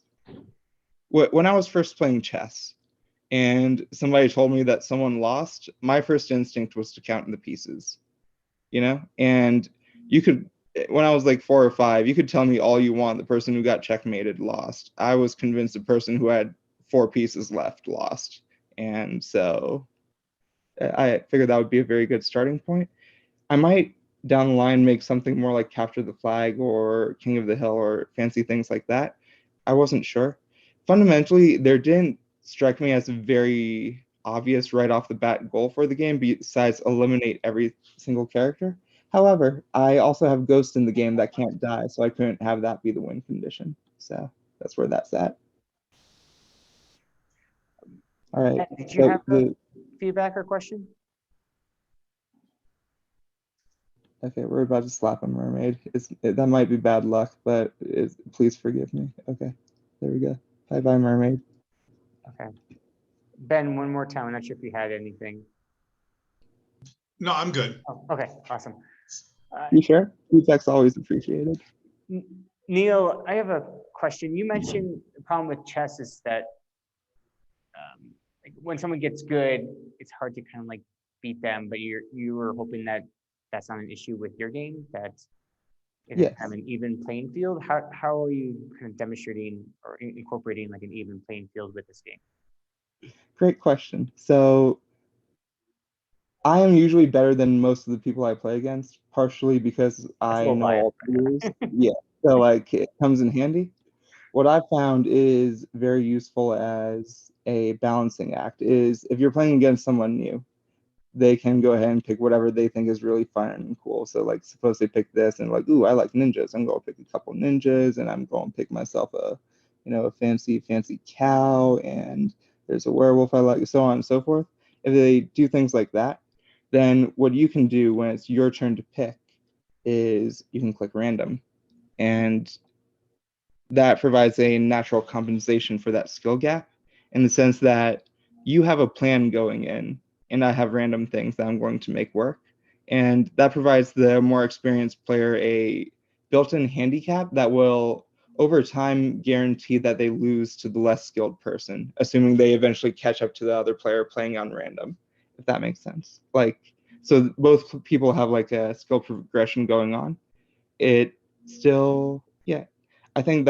when I was first playing chess and somebody told me that someone lost, my first instinct was to count the pieces, and you could, when I was like 4 or 5, you could tell me all you want. The person who got checkmated lost. I was convinced the person who had 4 pieces left lost. And so I figured that would be a very good starting point. I might down the line make something more like Capture the Flag or King of the Hill or fancy things like that. I wasn't sure. Fundamentally, there didn't strike me as a very obvious right off the bat goal for the game besides eliminate every single character. However, I also have Ghost in the game that can't die, so I couldn't have that be the win condition. So that's where that's at. All right. Did you have the feedback or question? Okay, we're about to slap a mermaid. That might be bad luck, but please forgive me. Okay, there we go. Bye-bye, mermaid. Okay. Ben, one more time. I'm not sure if you had anything. No, I'm good. Oh, okay, awesome. You sure? Feedback's always appreciated. Neil, I have a question. You mentioned the problem with chess is that like when someone gets good, it's hard to kind of like beat them, but you were hoping that that's not an issue with your game, that it Yes. have an even playing field. How are you kind of demonstrating or incorporating like an even playing field with this game? Great question. So I am usually better than most of the people I play against, partially because That's a I little know biased. all the rules. Yeah. So like it comes in handy. What I found is very useful as a balancing act is if you're playing against someone new, they can go ahead and pick whatever they think is really fun and cool. So like suppose they pick this and like, ooh, I like ninjas. I'm going to pick a couple ninjas and I'm going to pick myself a, a fancy cow, and there's a werewolf I like, so on and so forth. If they do things like that, then what you can do when it's your turn to pick is you can click random. And that provides a natural compensation for that skill gap in the sense that you have a plan going in and I have random things that I'm going to make work. And that provides the more experienced player a built-in handicap that will over time guarantee that they lose to the less skilled person, assuming they eventually catch up to the other player playing on random, if that makes sense. Like, so both people have like a skill progression going on. It still, yeah, I think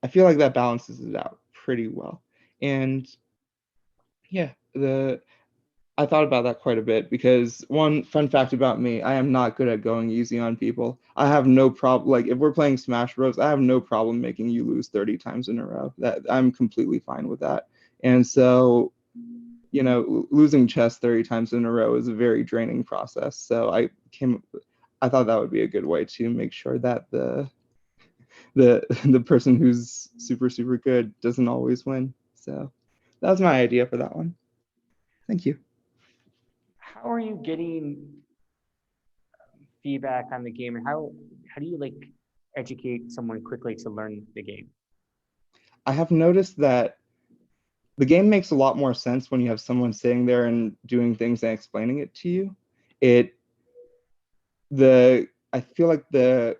I feel like that balances it out pretty well. And yeah, I thought about that quite a bit because one fun fact about me, I am not good at going easy on people. I have no problem, like if we're playing Smash Bros, I have no problem making you lose 30 times in a row. That I'm completely fine with that. And so, losing chess 30 times in a row is a very draining process. So I thought that would be a good way to make sure that the person who's super good doesn't always win. So that was my idea for that one. Thank you. How are you getting feedback on the game, and how do you like educate someone quickly to learn the game? I have noticed that the game makes a lot more sense when you have someone sitting there and doing things and explaining it to you. I feel like the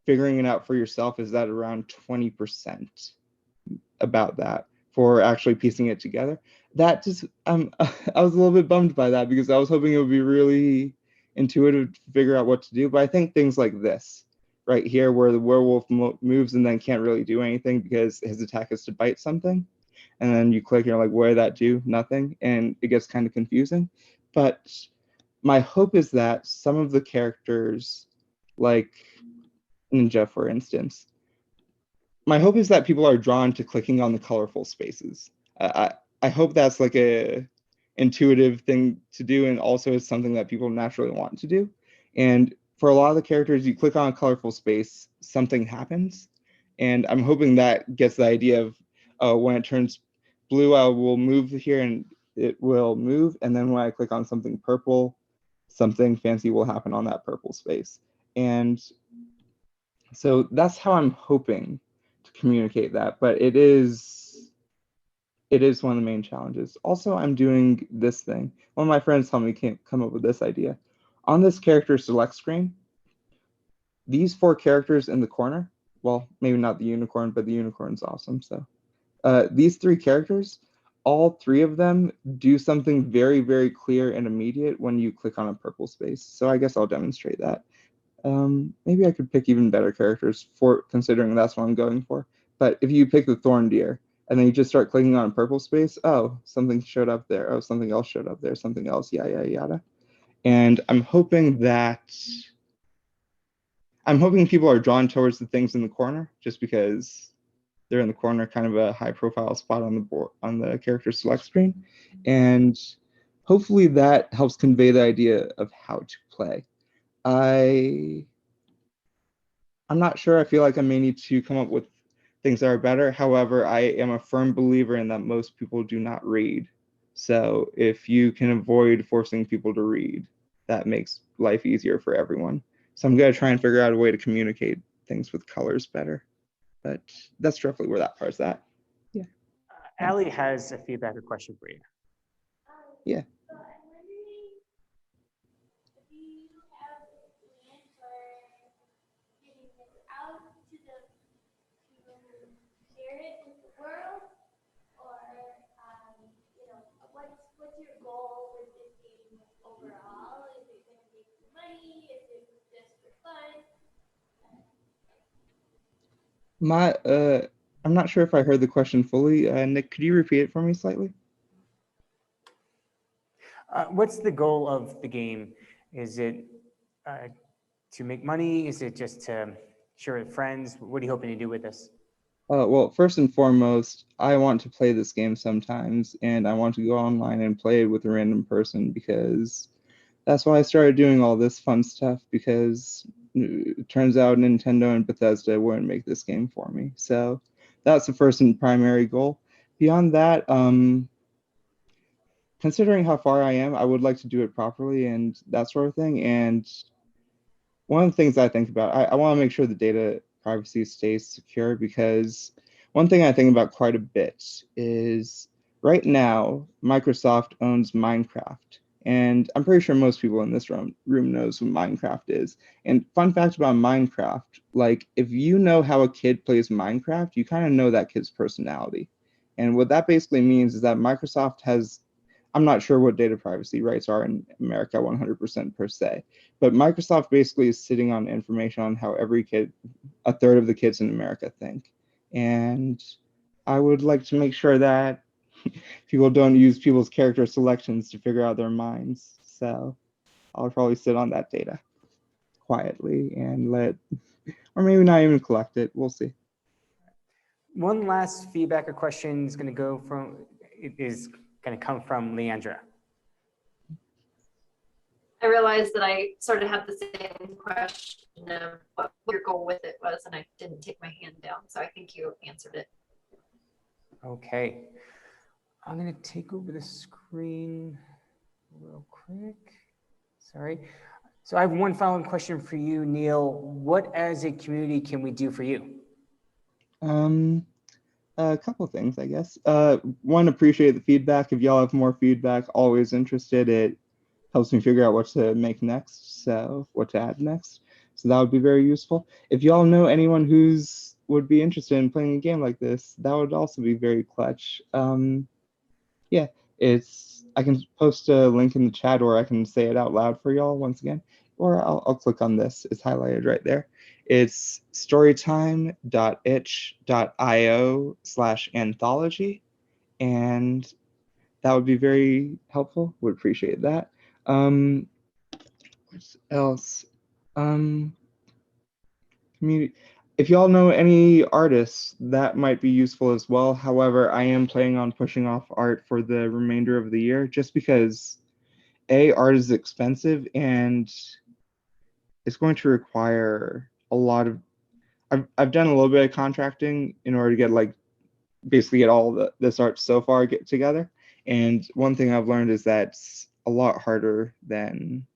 figuring it out for yourself is at around 20% about that for actually piecing it together. That just I was a little bit bummed by that because I was hoping it would be really intuitive to figure out what to do. But I think things like this right here, where the werewolf moves and then can't really do anything because his attack is to bite something, and then you click and you're like, what did that do? Nothing, and it gets kind of confusing. But my hope is that some of the characters, like Ninja, for instance, my hope is that people are drawn to clicking on the colorful spaces. I hope that's like a intuitive thing to do, and also is something that people naturally want to do. And for a lot of the characters, you click on a colorful space, something happens, and I'm hoping that gets the idea of when it turns blue, I will move here and it will move, and then when I click on something purple, something fancy will happen on that purple space. And so that's how I'm hoping to communicate that, but it is one of the main challenges. Also, I'm doing this thing. One of my friends told me can't come up with this idea. On this character select screen, these 4 characters in the corner, well, maybe not the unicorn, but the unicorn's awesome. So these 3 characters, all 3 of them do something very, very clear and immediate when you click on a purple space. So I guess I'll demonstrate that. Maybe I could pick even better characters for considering that's what I'm going for. But if you pick the thorn deer and then you just start clicking on a purple space, oh, something showed up there. Oh, something else showed up there. Something else, yada. And I'm hoping people are drawn towards the things in the corner just because they're in the corner, kind of a high profile spot on the board on the character select screen. And hopefully that helps convey the idea of how to play. I'm not sure. I feel like I may need to come up with things that are better. However, I am a firm believer in that most people do not read. So if you can avoid forcing people to read, that makes life easier for everyone. So I'm going to try and figure out a way to communicate things with colors better. But that's roughly where that part's at. Yeah. Allie has a feedback or question for you. Yeah. So I'm wondering, do you out to share it with the world, or what's your goal with this game overall? Is it going to make you money? Is it just for fun? I'm not sure if I heard the question fully. Nick, could you repeat it for me slightly? What's the goal of the game? Is it to make money? Is it just to share with friends? What are you hoping to do with this? Well, first and foremost, I want to play this game sometimes, and I want to go online and play it with a random person because that's why I started doing all this fun stuff, because it turns out Nintendo and Bethesda wouldn't make this game for me. So that's the first and primary goal. Beyond that, considering how far I am, I would like to do it properly and that sort of thing. And one of the things I think about, I want to make sure the data privacy stays secure, because one thing I think about quite a bit is right now, Microsoft owns Minecraft. And I'm pretty sure most people in this room knows what Minecraft is. And fun fact about Minecraft, like if you know how a kid plays Minecraft, you kind of know that kid's personality. And what that basically means is that Microsoft has, I'm not sure what data privacy rights are in America 100% per se, but Microsoft basically is sitting on information on how every kid, a third of the kids in America think. And I would like to make sure that people don't use people's character selections to figure out their minds. So I'll probably sit on that data quietly and or maybe not even collect it. We'll see. One last feedback or question is going to come from Leandra. I realized that I sort of had the same question of what your goal with it was, and I didn't take my hand down. So I think you answered it. Okay. I'm going to take over the screen real quick. Sorry. So I have one final question for you, Neil. What as a community can we do for you? A couple of things, I guess. One, appreciate the feedback. If y'all have more feedback, always interested. It helps me figure out what to make next, so what to add next. So that would be very useful. If y'all know anyone who's would be interested in playing a game like this, that would also be very clutch. Yeah, I can post a link in the chat, or I can say it out loud for y'all once again, or I'll click on this. It's highlighted right there. It's storytime.itch.io/anthology, and that would be very helpful. Would appreciate that. What else? Community. If y'all know any artists, that might be useful as well. However, I am planning on pushing off art for the remainder of the year, just because art is expensive and it's going to require a lot of. I've done a little bit of contracting in order to get basically get all this art so far get together. And one thing I've learned is that it's a lot harder than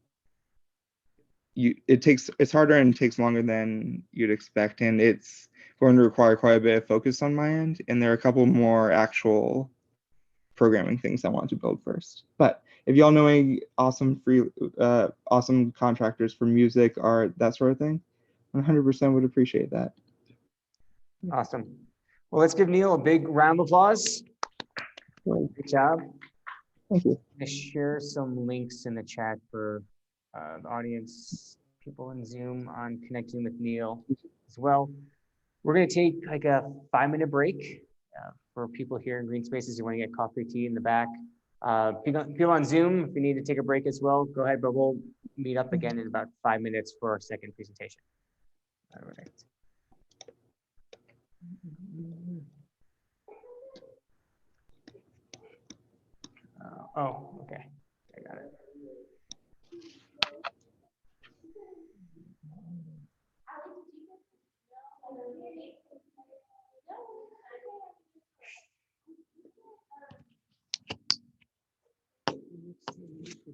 it's harder and takes longer than you'd expect, and it's going to require quite a bit of focus on my end. And there are a couple more actual programming things I want to build first. But if y'all know any awesome awesome contractors for music, art, that sort of thing, 100% would appreciate that. Awesome. Well, let's give Neil a big round of applause. Good job. Thank you. I'm going to share some links in the chat for the audience, people in Zoom, on connecting with Neil as well. We're going to take like a 5-minute break for people here in Green Spaces who want to get coffee, tea in the back. People on Zoom, if you need to take a break as well, go ahead, but we'll meet up again in about 5 minutes for our second presentation. All right. Oh, okay. I got it.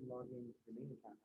Log in to the main account.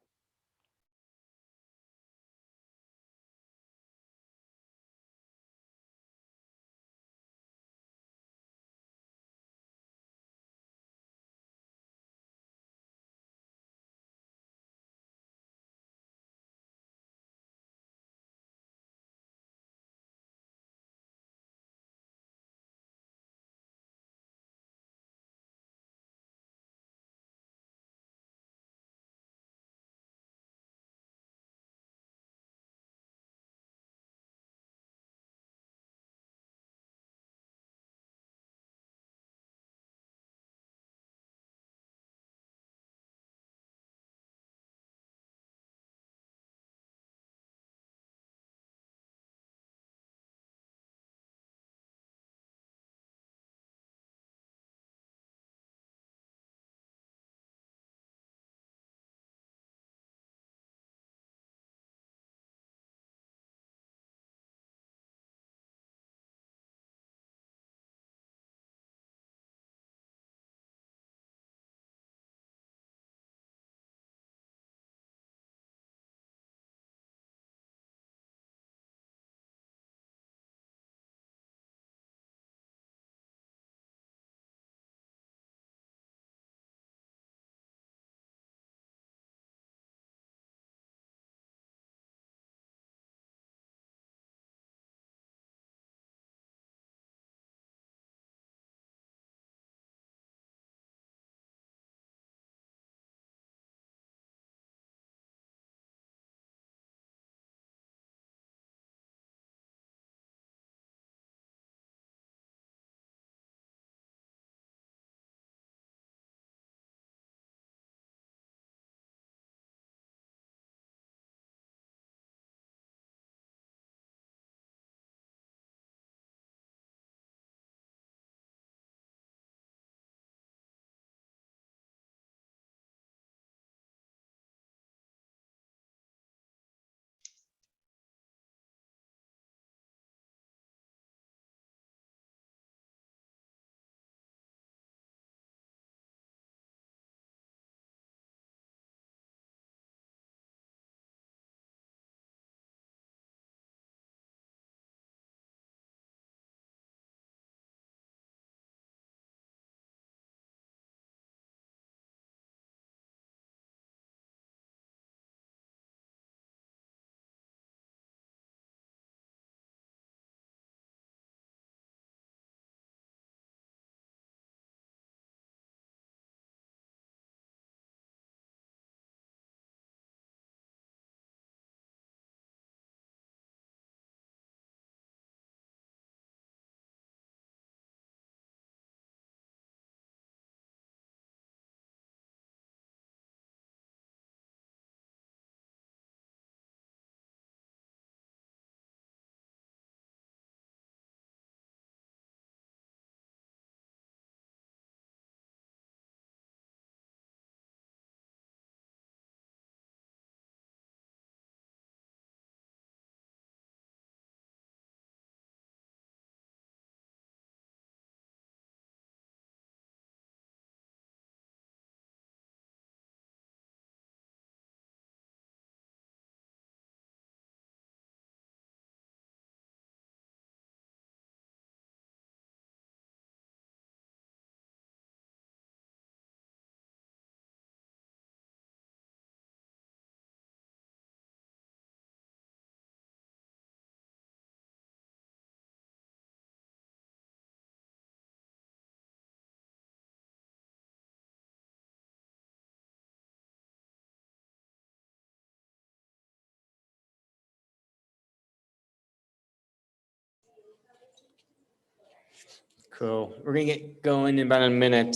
Cool. We're gonna get going in about a minute.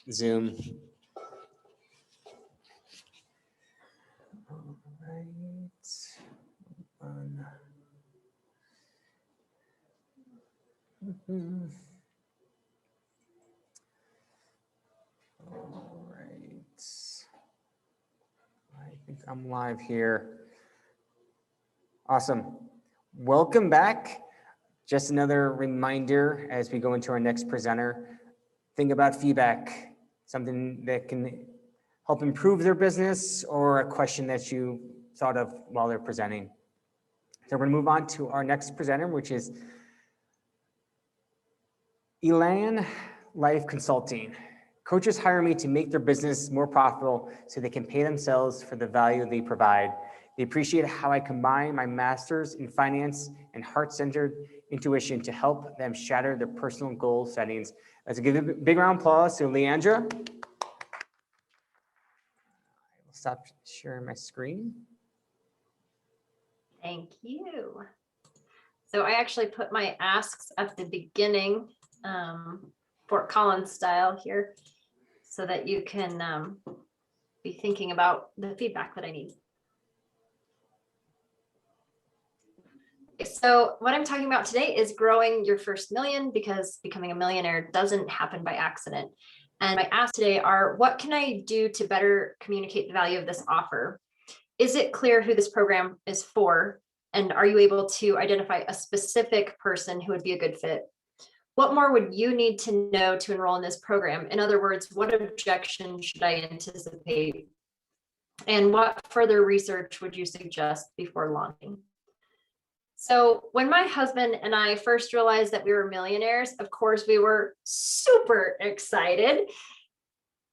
Zoom. All right. Mhm. All right. I think I'm live here. Awesome. Welcome back. Just another reminder as we go into our next presenter, think about feedback, something that can help improve their business or a question that you thought of while they're presenting. So we're gonna move on to our next presenter, which is Elan Life Consulting. Coaches hire me to make their business more profitable so they can pay themselves for the value they provide. They appreciate how I combine my master's in finance and heart-centered intuition to help them shatter their personal goal settings. Let's give a big round of applause to Leandra. I'll stop sharing my screen. Thank you. So I actually put my asks at the beginning, Fort Collins style here, so that you can be thinking about the feedback that I need. So what I'm talking about today is growing your first million, because becoming a millionaire doesn't happen by accident. And my asks today are, what can I do to better communicate the value of this offer? Is it clear who this program is for? And are you able to identify a specific person who would be a good fit? What more would you need to know to enroll in this program? In other words, what objections should I anticipate? And what further research would you suggest before launching? So when my husband and I first realized that we were millionaires, of course, we were super excited.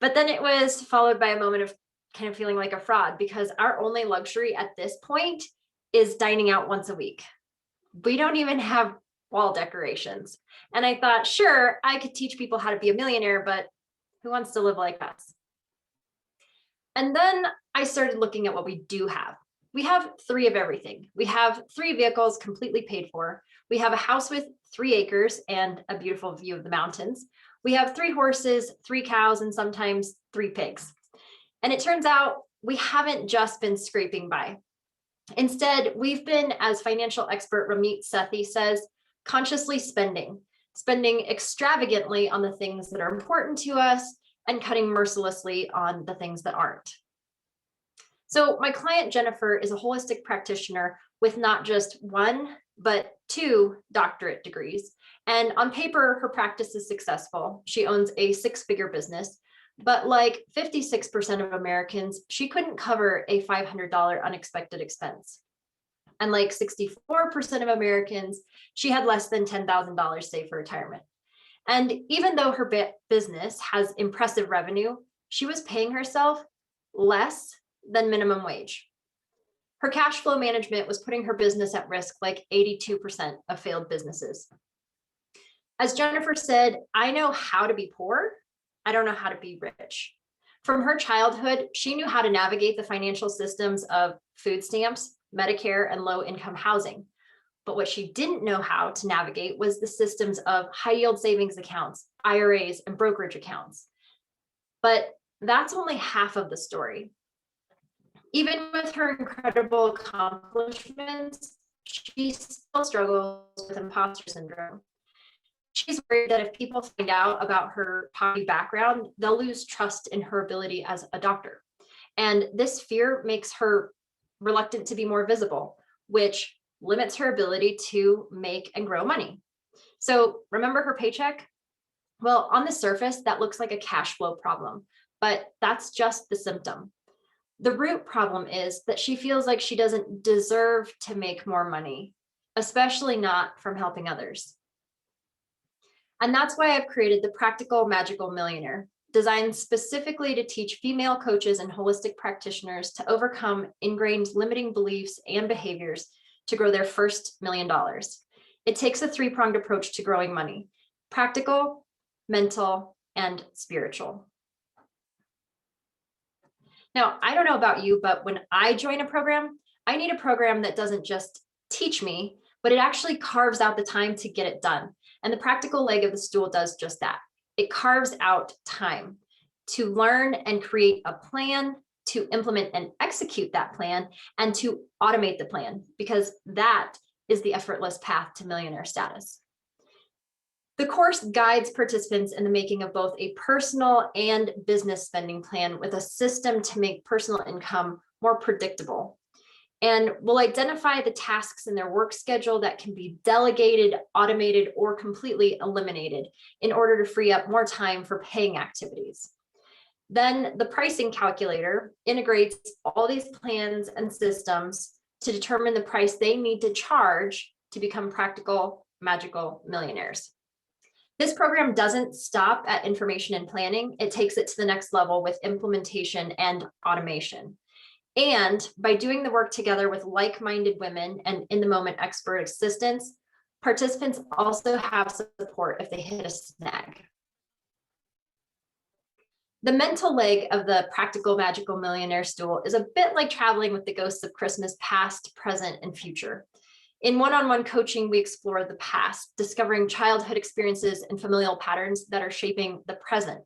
But then it was followed by a moment of kind of feeling like a fraud, because our only luxury at this point is dining out once a week. We don't even have wall decorations. And I thought, sure, I could teach people how to be a millionaire, but who wants to live like us? And then I started looking at what we do have. We have 3 of everything. We have 3 vehicles completely paid for. We have a house with 3 acres and a beautiful view of the mountains. We have 3 horses, 3 cows, and sometimes 3 pigs. And it turns out we haven't just been scraping by. Instead, we've been, as financial expert Ramit Sethi says, consciously spending extravagantly on the things that are important to us and cutting mercilessly on the things that aren't. So my client, Jennifer, is a holistic practitioner with not just 1, but 2 doctorate degrees. And on paper, her practice is successful. She owns a 6-figure business, but like 56% of Americans, she couldn't cover a $500 unexpected expense. And like 64% of Americans, she had less than $10,000 saved for retirement. And even though her business has impressive revenue, she was paying herself less than minimum wage. Her cash flow management was putting her business at risk, like 82% of failed businesses. As Jennifer said, I know how to be poor. I don't know how to be rich. From her childhood, she knew how to navigate the financial systems of food stamps, Medicare, and low-income housing. But what she didn't know how to navigate was the systems of high-yield savings accounts, IRAs, and brokerage accounts. But that's only half of the story. Even with her incredible accomplishments, she still struggles with imposter syndrome. She's worried that if people find out about her poverty background, they'll lose trust in her ability as a doctor. And this fear makes her reluctant to be more visible, which limits her ability to make and grow money. So remember her paycheck? Well, on the surface, that looks like a cash flow problem, but that's just the symptom. The root problem is that she feels like she doesn't deserve to make more money, especially not from helping others. And that's why I've created the Practical Magical Millionaire, designed specifically to teach female coaches and holistic practitioners to overcome ingrained limiting beliefs and behaviors to grow their first $1 million. It takes a 3-pronged approach to growing money: practical, mental, and spiritual. Now, I don't know about you, but when I join a program, I need a program that doesn't just teach me, but it actually carves out the time to get it done. And the practical leg of the stool does just that. It carves out time to learn and create a plan, to implement and execute that plan, and to automate the plan, because that is the effortless path to millionaire status. The course guides participants in the making of both a personal and business spending plan with a system to make personal income more predictable. And will identify the tasks in their work schedule that can be delegated, automated, or completely eliminated in order to free up more time for paying activities. Then the pricing calculator integrates all these plans and systems to determine the price they need to charge to become practical, magical millionaires. This program doesn't stop at information and planning. It takes it to the next level with implementation and automation. And by doing the work together with like-minded women and in-the-moment expert assistance, participants also have support if they hit a snag. The mental leg of the Practical Magical Millionaire Stool is a bit like traveling with the ghosts of Christmas past, present, and future. In one-on-one coaching, we explore the past, discovering childhood experiences and familial patterns that are shaping the present.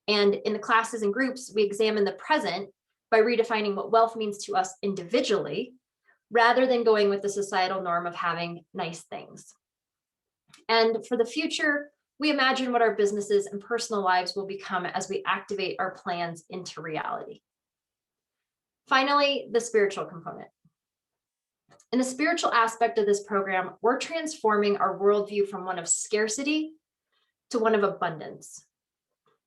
And in the classes and groups, we examine the present by redefining what wealth means to us individually, rather than going with the societal norm of having nice things. And for the future, we imagine what our businesses and personal lives will become as we activate our plans into reality. Finally, the spiritual component. In the spiritual aspect of this program, we're transforming our worldview from one of scarcity to one of abundance.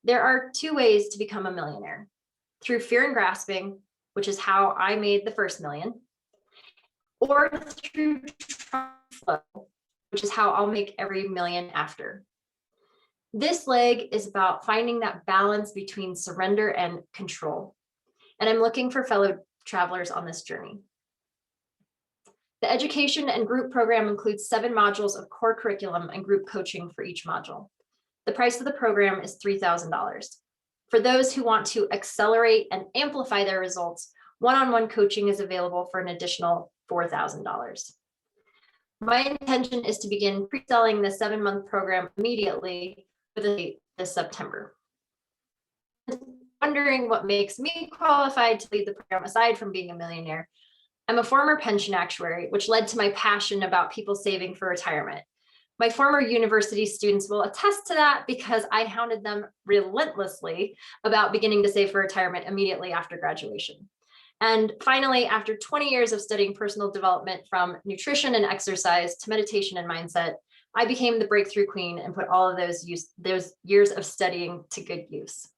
There are two ways to become a millionaire: through fear and grasping, which is how I made the first million, or through trust flow, which is how I'll make every million after. This leg is about finding that balance between surrender and control. And I'm looking for fellow travelers on this journey. The education and group program includes 7 modules of core curriculum and group coaching for each module. The price of the program is $3,000. For those who want to accelerate and amplify their results, one-on-one coaching is available for an additional $4,000. My intention is to begin pre-selling the 7-month program immediately with a date this September. Wondering what makes me qualified to lead the program aside from being a millionaire? I'm a former pension actuary, which led to my passion about people saving for retirement. My former university students will attest to that because I hounded them relentlessly about beginning to save for retirement immediately after graduation. And finally, after 20 years of studying personal development from nutrition and exercise to meditation and mindset, I became the breakthrough queen and put all of those years of studying to good use.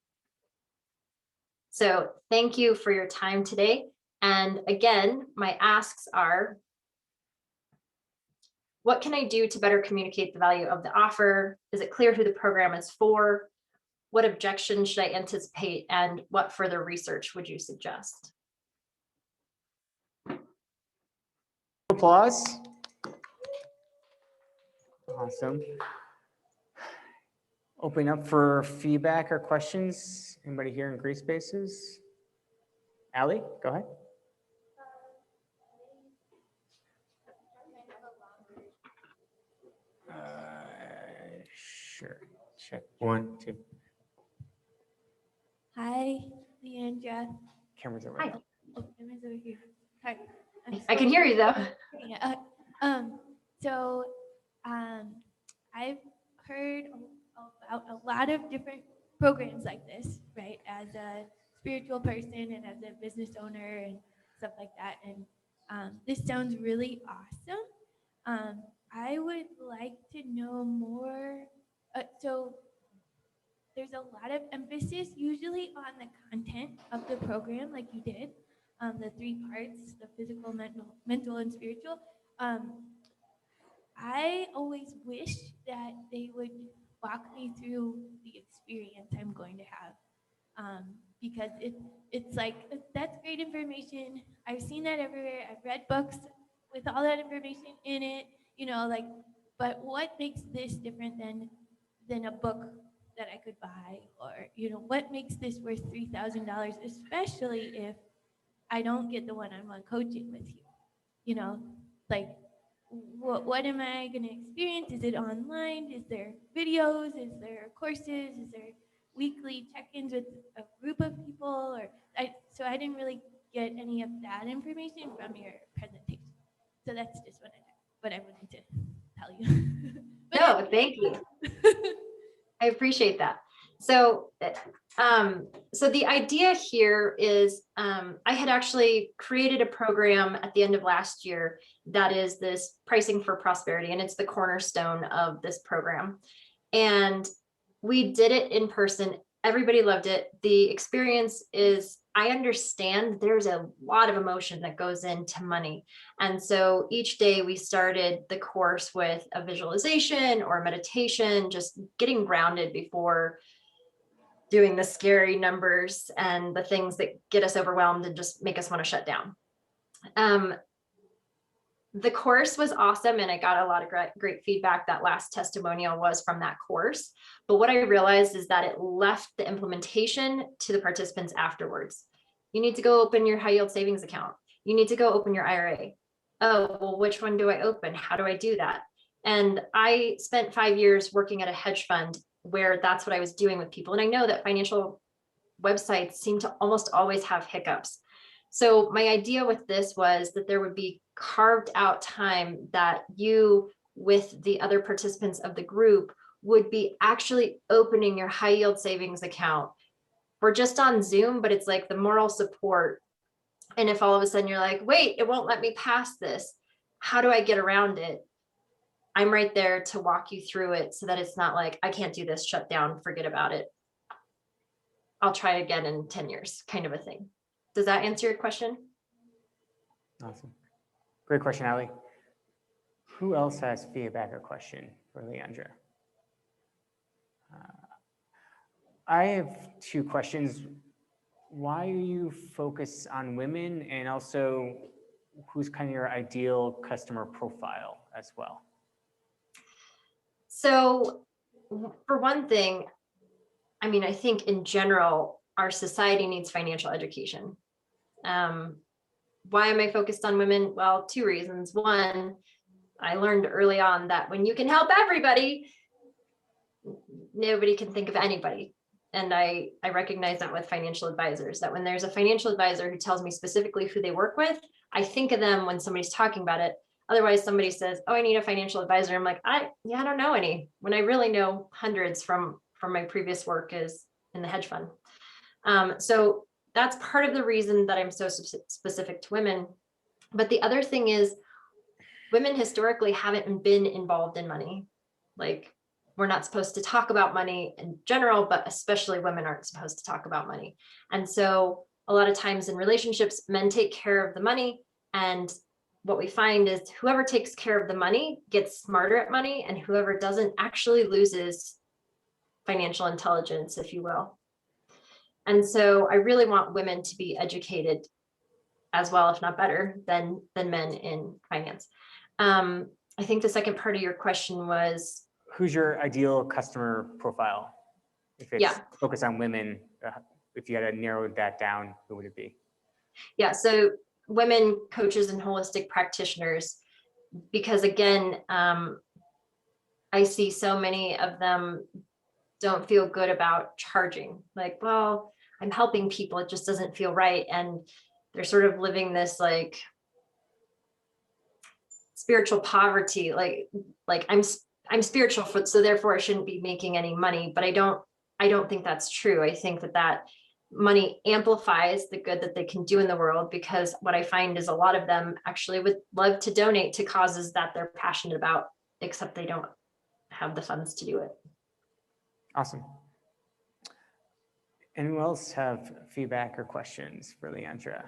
So thank you for your time today. And again, my asks are, what can I do to better communicate the value of the offer? Is it clear who the program is for? What objections should I anticipate? And what further research would you suggest? Applause. Awesome. Open up for feedback or questions. Anybody here in Great Spaces? Allie, go ahead. Sure. Check 1, 2. Hi, Leandra. Cameras over Hi. there. Oh, camera's over here. Hi. I can hear you though. Yeah. I've heard about a lot of different programs like this, right? As a spiritual person and as a business owner and stuff like that. And this sounds really awesome. I would like to know more. So there's a lot of emphasis usually on the content of the program, like you did, the 3 parts, the physical, mental, and spiritual. I always wish that they would walk me through the experience I'm going to have, because it's like, that's great information. I've seen that everywhere. I've read books with all that information in it, like, but what makes this different than a book that I could buy, or what makes this worth $3,000, especially if I don't get the one-on-one coaching with you, like what am I going to experience? Is it online? Is there videos? Is there courses? Is there weekly check-ins with a group of people? So I didn't really get any of that information from your presentation. So that's just what I wanted to tell you. But No, thank you. I appreciate that. So, so the idea here is, I had actually created a program at the end of last year that is this pricing for prosperity, and it's the cornerstone of this program. And we did it in person. Everybody loved it. The experience is, I understand there's a lot of emotion that goes into money. And so each day we started the course with a visualization or meditation, just getting grounded before doing the scary numbers and the things that get us overwhelmed and just make us want to shut down. The course was awesome, and I got a lot of great feedback. That last testimonial was from that course. But what I realized is that it left the implementation to the participants afterwards. You need to go open your high yield savings account. You need to go open your IRA. Oh, well, which one do I open? How do I do that? And I spent 5 years working at a hedge fund where that's what I was doing with people. And I know that financial websites seem to almost always have hiccups. So my idea with this was that there would be carved out time that you, with the other participants of the group, would be actually opening your high yield savings account. We're just on Zoom, but it's like the moral support. And if all of a sudden you're like, wait, it won't let me pass this, how do I get around it? I'm right there to walk you through it so that it's not like, I can't do this, shut down, forget about it. I'll try again in 10 years, kind of a thing. Does that answer your question? Awesome. Great question, Ali. Who else has feedback or question for Leandra? I have 2 questions. Why are you focused on women, and also who's kind of your ideal customer profile as well? So for one thing, I mean, I think in general, our society needs financial education. Why am I focused on women? Well, 2 reasons. One, I learned early on that when you can help everybody, nobody can think of anybody. And I recognize that with financial advisors, that when there's a financial advisor who tells me specifically who they work with, I think of them when somebody's talking about it. Otherwise, somebody says, oh, I need a financial advisor. I'm like, I don't know any, when I really know hundreds from my previous work is in the hedge fund. So that's part of the reason that I'm so specific to women. But the other thing is, women historically haven't been involved in money. Like, we're not supposed to talk about money in general, but especially women aren't supposed to talk about money. And so a lot of times in relationships, men take care of the money. And what we find is whoever takes care of the money gets smarter at money, and whoever doesn't actually loses financial intelligence, if you will. And so I really want women to be educated as well, if not better, than men in finance. I think the second part of your question was, Who's your ideal customer profile? If it's focused on women, if you had to narrow that down, who would it be? Yeah, so women coaches and holistic practitioners, because again, I see so many of them don't feel good about charging. Like, well, I'm helping people, it just doesn't feel right. And they're sort of living this like spiritual poverty, like I'm spiritual, so therefore I shouldn't be making any money. But I don't think that's true. I think that money amplifies the good that they can do in the world, because what I find is a lot of them actually would love to donate to causes that they're passionate about, except they don't have the funds to do it. Awesome. Anyone else have feedback or questions for Leandra?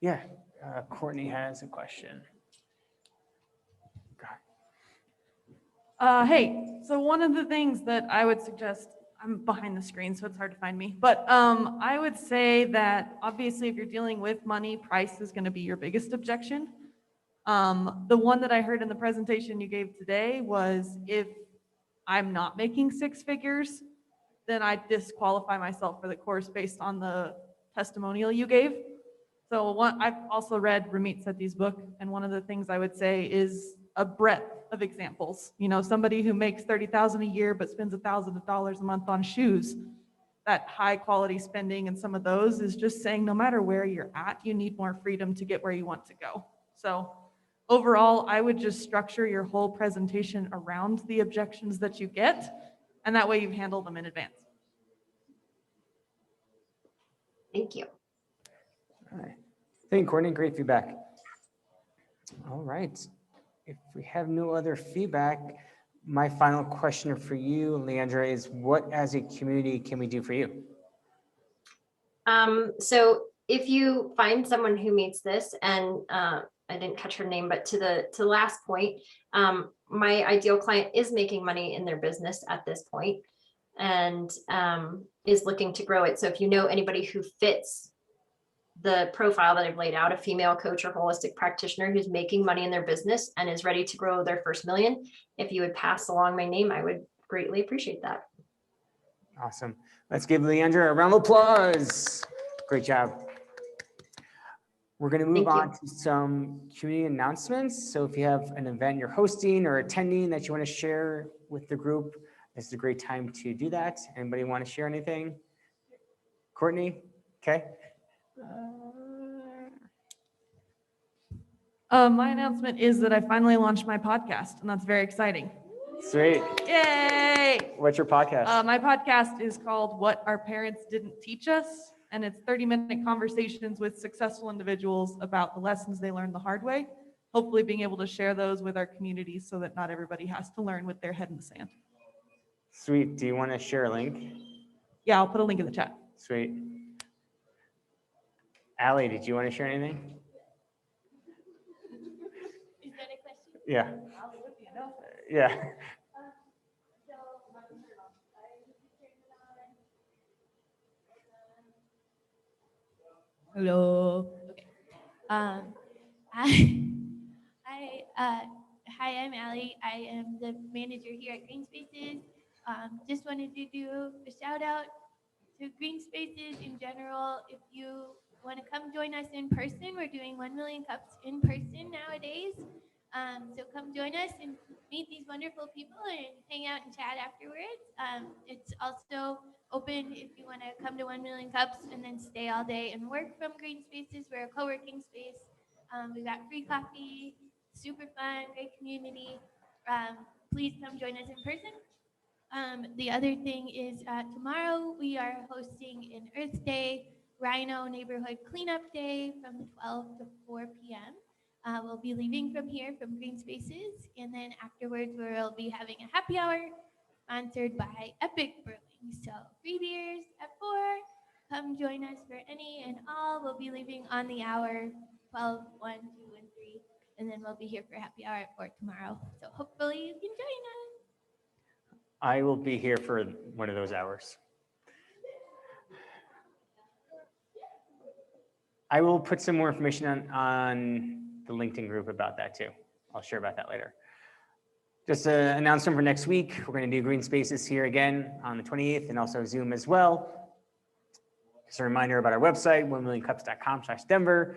Yeah, Courtney has a question. Hey, so one of the things that I would suggest, I'm behind the screen, so it's hard to find me, but I would say that obviously if you're dealing with money, price is going to be your biggest objection. The one that I heard in the presentation you gave today was, if I'm not making 6 figures, then I disqualify myself for the course based on the testimonial you gave. So I've also read Ramit Sethi's book, and one of the things I would say is a breadth of examples. You know, somebody who makes $30,000 a year but spends $1,000 a month on shoes. That high quality spending and some of those is just saying no matter where you're at, you need more freedom to get where you want to go. So overall, I would just structure your whole presentation around the objections that you get, and that way you've handled them in advance. Thank you. All right. Thank you, Courtney. Great feedback. All right. If we have no other feedback, my final question for you, Leandra, is what as a community can we do for you? So if you find someone who meets this, and I didn't catch her name, but to the last point, my ideal client is making money in their business at this point and is looking to grow it. So if you know anybody who fits the profile that I've laid out, a female coach or holistic practitioner who's making money in their business and is ready to grow their first million, if you would pass along my name, I would greatly appreciate that. Awesome. Let's give Leandra a round of applause. Great job. We're going to move on to some community announcements. So if you have an event you're hosting or attending that you want to share with the group, this is a great time to do that. Anybody want to share anything? Courtney? Okay. My announcement is that I finally launched my podcast, and that's very exciting. Sweet. Yay! What's your podcast? My podcast is called What Our Parents Didn't Teach Us, and it's 30-minute conversations with successful individuals about the lessons they learned the hard way, hopefully being able to share those with our community so that not everybody has to learn with their head in the sand. Sweet. Do you want to share a link? Yeah, I'll put a link in the chat. Sweet. Allie, did you want to share anything? Is that a question? Yeah. Yeah. Hello. Okay. Hi, I'm Allie. I am the manager here at Green Spaces. Just wanted to do a shout out to Green Spaces in general. If you want to come join us in person, we're doing 1 million cups in person nowadays. So come join us and meet these wonderful people and hang out and chat afterwards. It's also open if you want to come to 1 million cups and then stay all day and work from Green Spaces. We're a co-working space. We've got free coffee, super fun, great community. Please come join us in person. The other thing is tomorrow we are hosting an Earth Day Rhino Neighborhood Cleanup Day from 12 to 4 p.m. We'll be leaving from here from Green Spaces, and then afterwards we'll be having a happy hour sponsored by Epic Brewing. So free beers at 4. Come join us for any and all. We'll be leaving on the hour 12, 1, 2, and 3, and then we'll be here for happy hour at 4 tomorrow. So hopefully you can join us. I will be here for one of those hours. I will put some more information on the LinkedIn group about that too. I'll share about that later. Just an announcement for next week. We're going to do Green Spaces here again on the 28th and also Zoom as well. Just a reminder about our website, 1millioncups.com/Denver.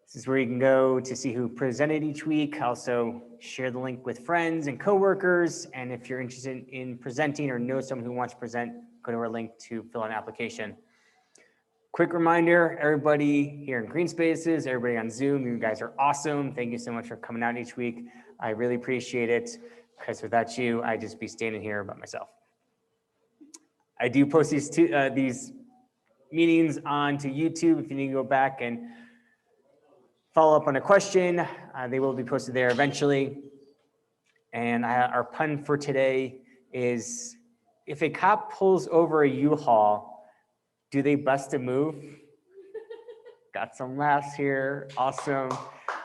This is where you can go to see who presented each week. Also share the link with friends and coworkers. And if you're interested in presenting or know someone who wants to present, go to our link to fill out an application. Quick reminder, everybody here in Green Spaces, everybody on Zoom, you guys are awesome. Thank you so much for coming out each week. I really appreciate it because without you, I'd just be standing here by myself. I do post these meetings onto YouTube if you need to go back and follow up on a question. They will be posted there eventually. And our pun for today is, if a cop pulls over a U-Haul, do they bust a move? Got some laughs here. Awesome.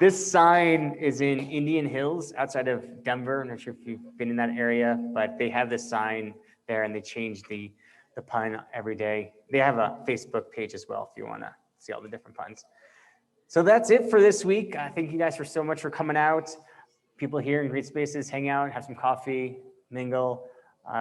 This sign is in Indian Hills outside of Denver. I'm not sure if you've been in that area, but they have this sign there and they change the pun every day. They have a Facebook page as well if you want to see all the different puns. So that's it for this week. Thank you guys so much for coming out. People here in Green Spaces, hang out, have some coffee, mingle.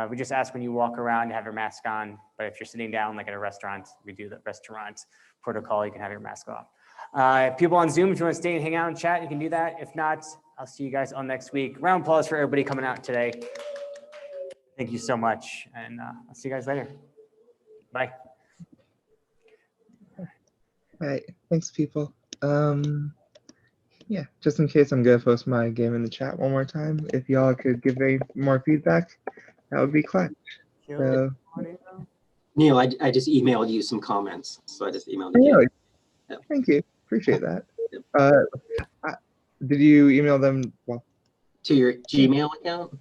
We just ask when you walk around to have your mask on, but if you're sitting down like at a restaurant, we do the restaurant protocol, you can have your mask off. People on Zoom, if you want to stay and hang out and chat, you can do that. If not, I'll see you guys all next week. Round of applause for everybody coming out today. Thank you so much, and I'll see you guys later. Bye. All right, thanks, people. Yeah, just in case, I'm gonna post my game in the chat one more time. If y'all could give any more feedback, that would be clutch. So, Neil, I just emailed you some comments, so I just emailed you. really, Yeah. thank you, appreciate that. Yep. Did you email them? Well, To your Gmail account?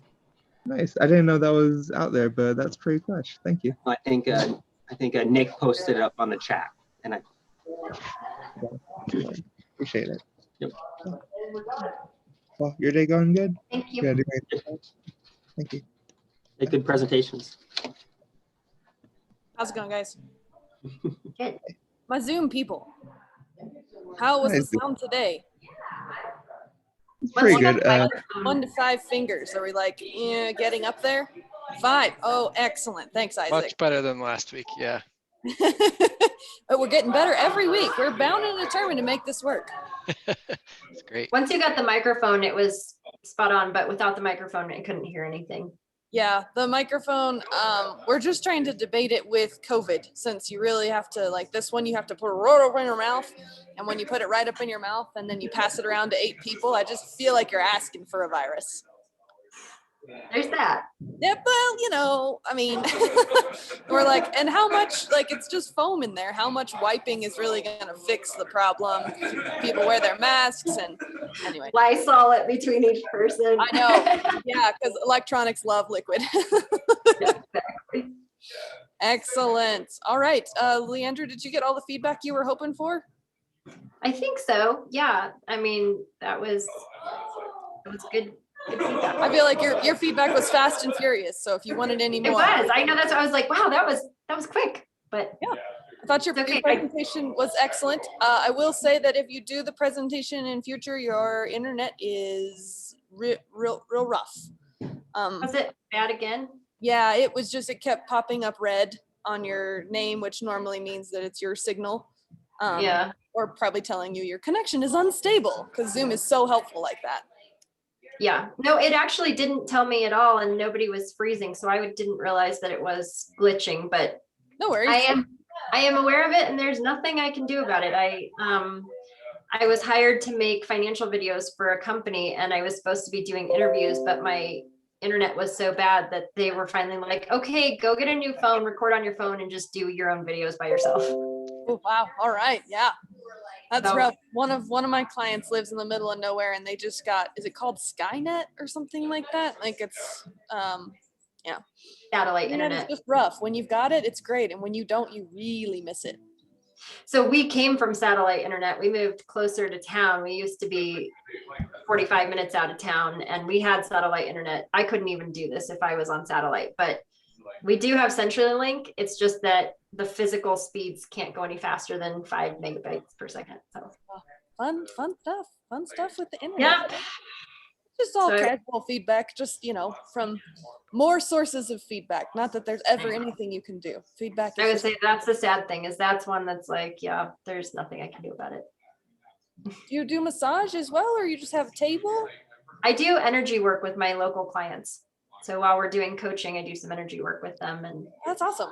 nice. I didn't know that was out there, but that's pretty clutch. Thank you. I think Nick posted it up on the chat, and I Appreciate it. Yep. Well, your day going good? Thank you. Yeah, thank you. make good presentations. How's it going, guys? Good. My Zoom people. How was the Nice. sound today? It's pretty Once you good. got the microphone- 1 to 5 fingers. Are we like getting up there? 5. Oh, excellent. Thanks, Isaac. Much better than last week. Yeah. But we're getting better every week. We're bound and determined to make this work. It's great. Once you got the microphone, it was spot on, but without the microphone, I couldn't hear anything. Yeah, the microphone, we're just trying to debate it with COVID, since you really have to, like this one, you have to put it right up in your mouth. And when you put it right up in your mouth and then you pass it around to 8 people, I just feel like you're asking for a virus. There's that. Yeah, well, you know, I mean, we're like, and how much, like, it's just foam in there. How much wiping is really going to fix the problem? People wear their masks and anyway. Lysol it between each person. I know. Yeah, because electronics love liquid. Exactly. Excellent. All right. Leandra, did you get all the feedback you were hoping for? I think so. Yeah. I mean, that was good. Good feedback. I feel like your feedback was fast and furious. So if you wanted any It more. was. I know that's. I was like, wow, that was quick. But Yeah. I thought your It's okay. presentation was excellent. I will say that if you do the presentation in future, your internet is real rough. was it bad again? Yeah, it was just, it kept popping up red on your name, which normally means that it's your signal. Yeah. Or probably telling you your connection is unstable, because Zoom is so helpful like that. Yeah. No, it actually didn't tell me at all, and nobody was freezing, so I didn't realize that it was glitching. But No worries. I am aware of it, and there's nothing I can do about it. I was hired to make financial videos for a company, and I was supposed to be doing interviews, but my internet was so bad that they were finally like, okay, go get a new phone, record on your phone, and just do your own videos by yourself. Oh, wow. All right. Yeah. That's So- rough. One of my clients lives in the middle of nowhere, and they just got, is it called Skynet or something like that? Like it's, Satellite internet is internet. just rough. When you've got it, it's great. And when you don't, you really miss it. So we came from satellite internet. We moved closer to town. We used to be 45 minutes out of town, and we had satellite internet. I couldn't even do this if I was on satellite, but we do have CenturyLink. It's just that the physical speeds can't go any faster than 5 megabytes per second. So Fun stuff with the internet. yeah, Just all So- casual feedback, just, from more sources of feedback. Not that there's ever anything you can do. Feedback I would is say that's the sad thing, is that's one that's like, yeah, there's nothing I can do about it. do you do massage as well, or you just have a table? I do energy work with my local clients. So while we're doing coaching, I do some energy work with them and That's awesome.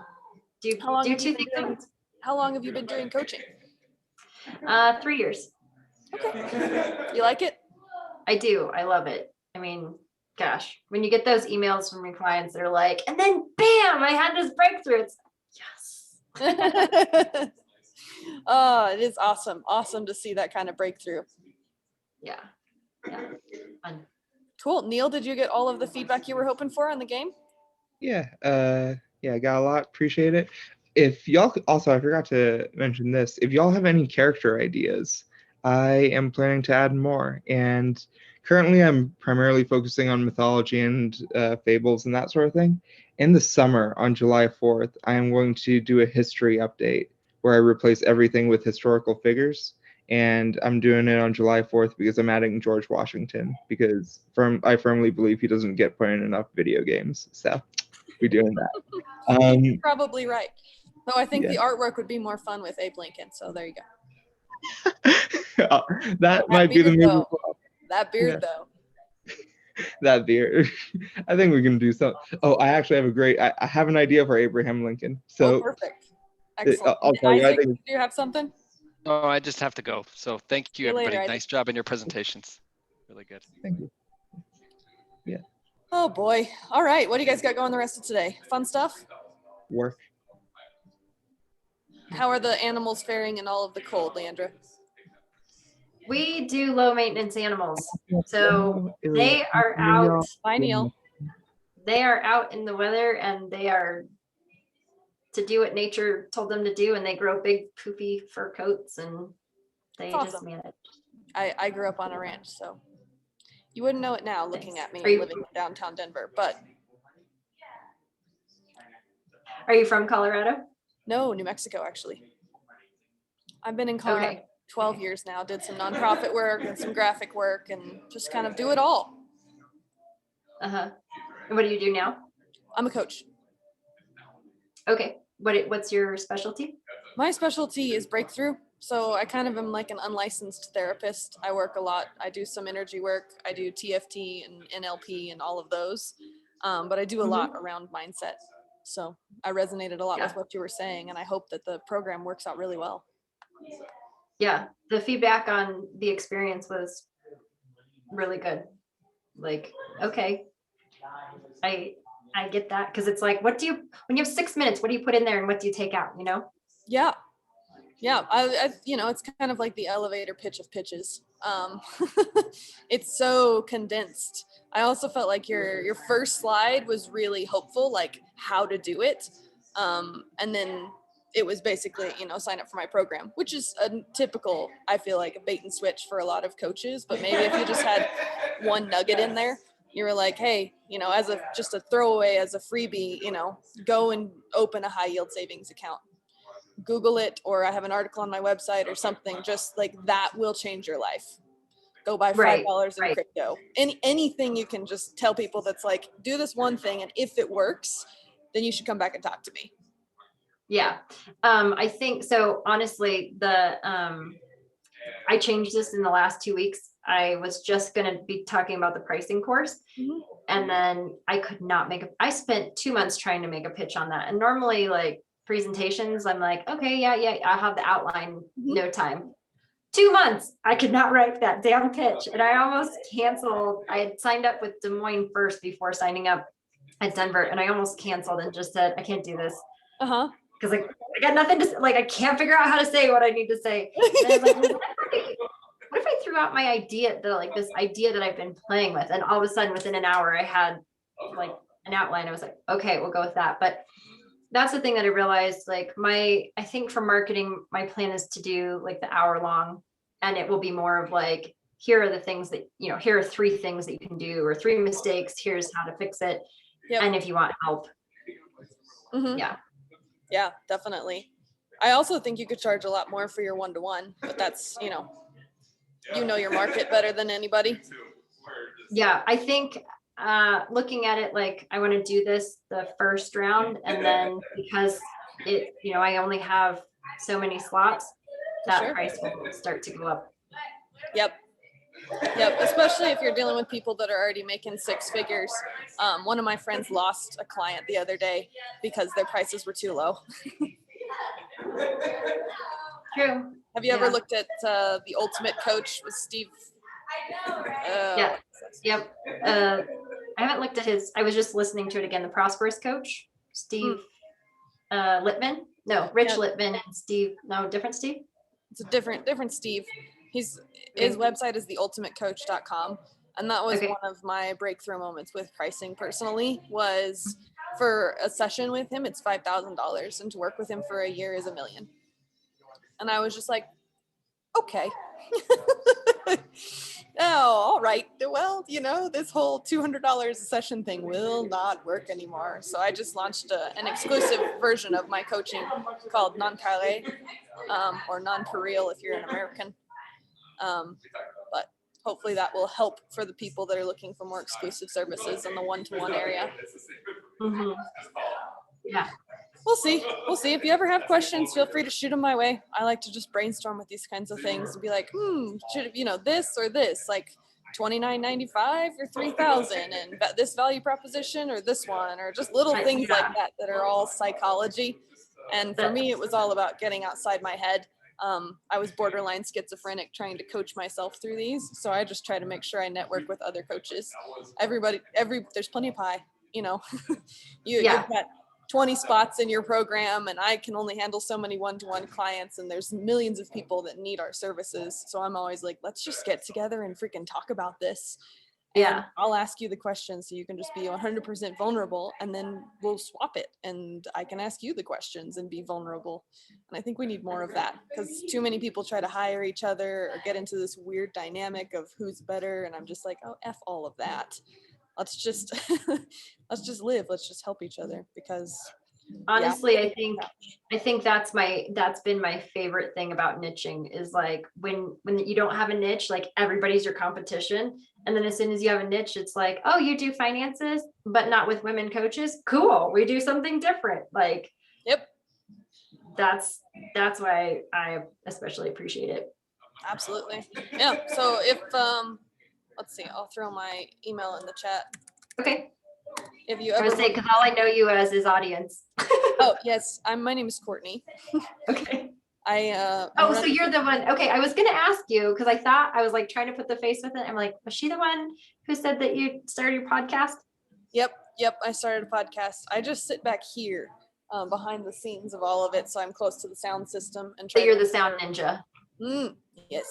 do How long do have you 2 been things at doing- once. How long have you been doing coaching? 3 years. Okay. You like it? I do. I love it. I mean, gosh, when you get those emails from your clients, they're like, and then bam, I had this breakthrough. It's yes. Oh, it is awesome. Awesome to see that kind of breakthrough. Yeah. Yeah. Fun. Cool. Neil, did you get all of the feedback you were hoping for on the game? Yeah, I got a lot. Appreciate it. If y'all also, I forgot to mention this. If y'all have any character ideas, I am planning to add more. And currently, I'm primarily focusing on mythology and fables and that sort of thing. In the summer, on July 4th, I am going to do a history update where I replace everything with historical figures. And I'm doing it on July 4th because I'm adding George Washington, because I firmly believe he doesn't get put in enough video games. So we're doing that. Probably right. Though I think Yeah. the artwork would be more fun with Abe Lincoln. So there you go. That might be the beard, move. though. as well. That beard though. That beer. I think we can do some. Oh, I actually have a great. I have an idea for Abraham Lincoln. Oh, So perfect. Excellent. I'll tell you. I Isaac, think do you have something? Oh, I just have to go. So thank See you, you later, everybody. Isaac. Nice job in your presentations. Really good. Thank you. Oh boy. All right. What do you guys got going the rest of today? Fun stuff? Work. How are the animals faring in all of the cold, Leandra? We do low maintenance animals. So they are out, Bye, Neil. they are out in the weather and they are to do what nature told them to do, and they grow big poofy fur coats and they That's just awesome. manage. I grew up on a ranch, so you wouldn't know it now looking at me Are you- living in downtown Denver, but Are you from Colorado? no, New Mexico, actually. I've been in Colorado Okay. 12 years now, did some nonprofit work and some graphic work and just kind of do it all. Uh-huh. And what do you do now? I'm a coach. Okay. What's your specialty? My specialty is breakthrough. So I kind of am like an unlicensed therapist. I work a lot. I do some energy work. I do TFT and NLP and all of those. But I do a lot around mindset. So I resonated a lot with what you were saying, and I hope that the program works out really well. Yeah, the feedback on the experience was really good. Like, okay, I get that, because it's like, when you have 6 minutes, what do you put in there and what do you take out? You know? Yeah. Yeah. I it's kind of like the elevator pitch of pitches. It's so condensed. I also felt like your first slide was really hopeful, like how to do it. And then it was basically, sign up for my program, which is a typical, I feel like, a bait and switch for a lot of coaches. But maybe if you just had one nugget in there, you were like, hey, as just a throwaway, as a freebie, go and open a high yield savings account. Google it, or I have an article on my website or something, just like that will change your life. Go buy $5 in crypto. Anything you can just tell people that's like, do this one thing, and if it works, then you should come back and talk to me. Yeah. I think so. Honestly, I changed this in the last 2 weeks. I was just going to be talking about the pricing course. And then I could not I spent 2 months trying to make a pitch on that. And normally, like, presentations, I'm like, okay, yeah, I'll have the outline, no time. 2 months, I could not write that damn pitch. And I almost canceled. I had signed up with Des Moines first before signing up at Denver. And I almost canceled and just said, I can't do this. Because I got nothing to, like, I can't figure out how to say what I need to say. And I was like, what if I threw out my idea, this idea that I've been playing with, and all of a sudden within an hour I had like an outline. I was like, okay, we'll go with that. But that's the thing that I realized, like, I think for marketing, my plan is to do like the hour long, and it will be more of like, here are the things that, here are 3 things that you can do, or 3 mistakes, here's how to fix it. And if you want help. Yeah, definitely. I also think you could charge a lot more for your one-to-one, but that's, you know your market better than anybody. Yeah, I think looking at it, like, I want to do this the first round, and then because I only have so many slots, that price will start to go up. Yep, especially if you're dealing with people that are already making 6 figures. One of my friends lost a client the other day because their prices were too low. True. Have you ever looked at The Ultimate Coach with Steve? Yep. I haven't looked at his. I was just listening to it again. The Prosperous Coach, Steve Littman. No, Rich Littman and Steve. No, different Steve. It's a different Steve. His website is theultimatecoach.com. And that was one of my breakthrough moments with pricing personally, was for a session with him, it's $5,000. And to work with him for a year is $1 million. And I was just like, okay. Oh, all right. Well, this whole $200 a session thing will not work anymore. So I just launched an exclusive version of my coaching called Non-Carré, or Non-For-Real if you're an American. But hopefully that will help for the people that are looking for more exclusive services in the one-to-one area. Yeah. We'll see. We'll see. If you ever have questions, feel free to shoot them my way. I like to just brainstorm with these kinds of things and be like, should this or this, like $29.95 or $3,000, and this value proposition or this one, or just little things like that are all psychology. And for me, it was all about getting outside my head. I was borderline schizophrenic trying to coach myself through these. So I just try to make sure I network with other coaches. There's plenty of pie, you've got 20 spots in your program, and I can only handle so many one-to-one clients, and there's millions of people that need our services. So I'm always like, let's just get together and freaking talk about this. And I'll ask you the questions so you can just be 100% vulnerable, and then we'll swap it, and I can ask you the questions and be vulnerable. And I think we need more of that, because too many people try to hire each other or get into this weird dynamic of who's better. And I'm just like, oh, F all of that. Let's just live. Let's just help each other, because honestly, I think that's been my favorite thing about niching, is like when you don't have a niche, like everybody's your competition. And then as soon as you have a niche, it's like, oh, you do finances, but not with women coaches. Cool. We do something different. Like, yep. That's why I especially appreciate it. Absolutely. Yeah. So if, let's see, I'll throw my email in the chat. Okay. If you I ever was saying, because all I know you as is audience. Oh, yes. My name is Courtney. Okay. So you're the one. Okay. I was going to ask you, because I thought I was like trying to put the face with it. I'm like, was she the one who said that you started your podcast? Yep. I started a podcast. I just sit back here behind the scenes of all of it. So I'm close to the sound system. And So you're the sound ninja. Yes.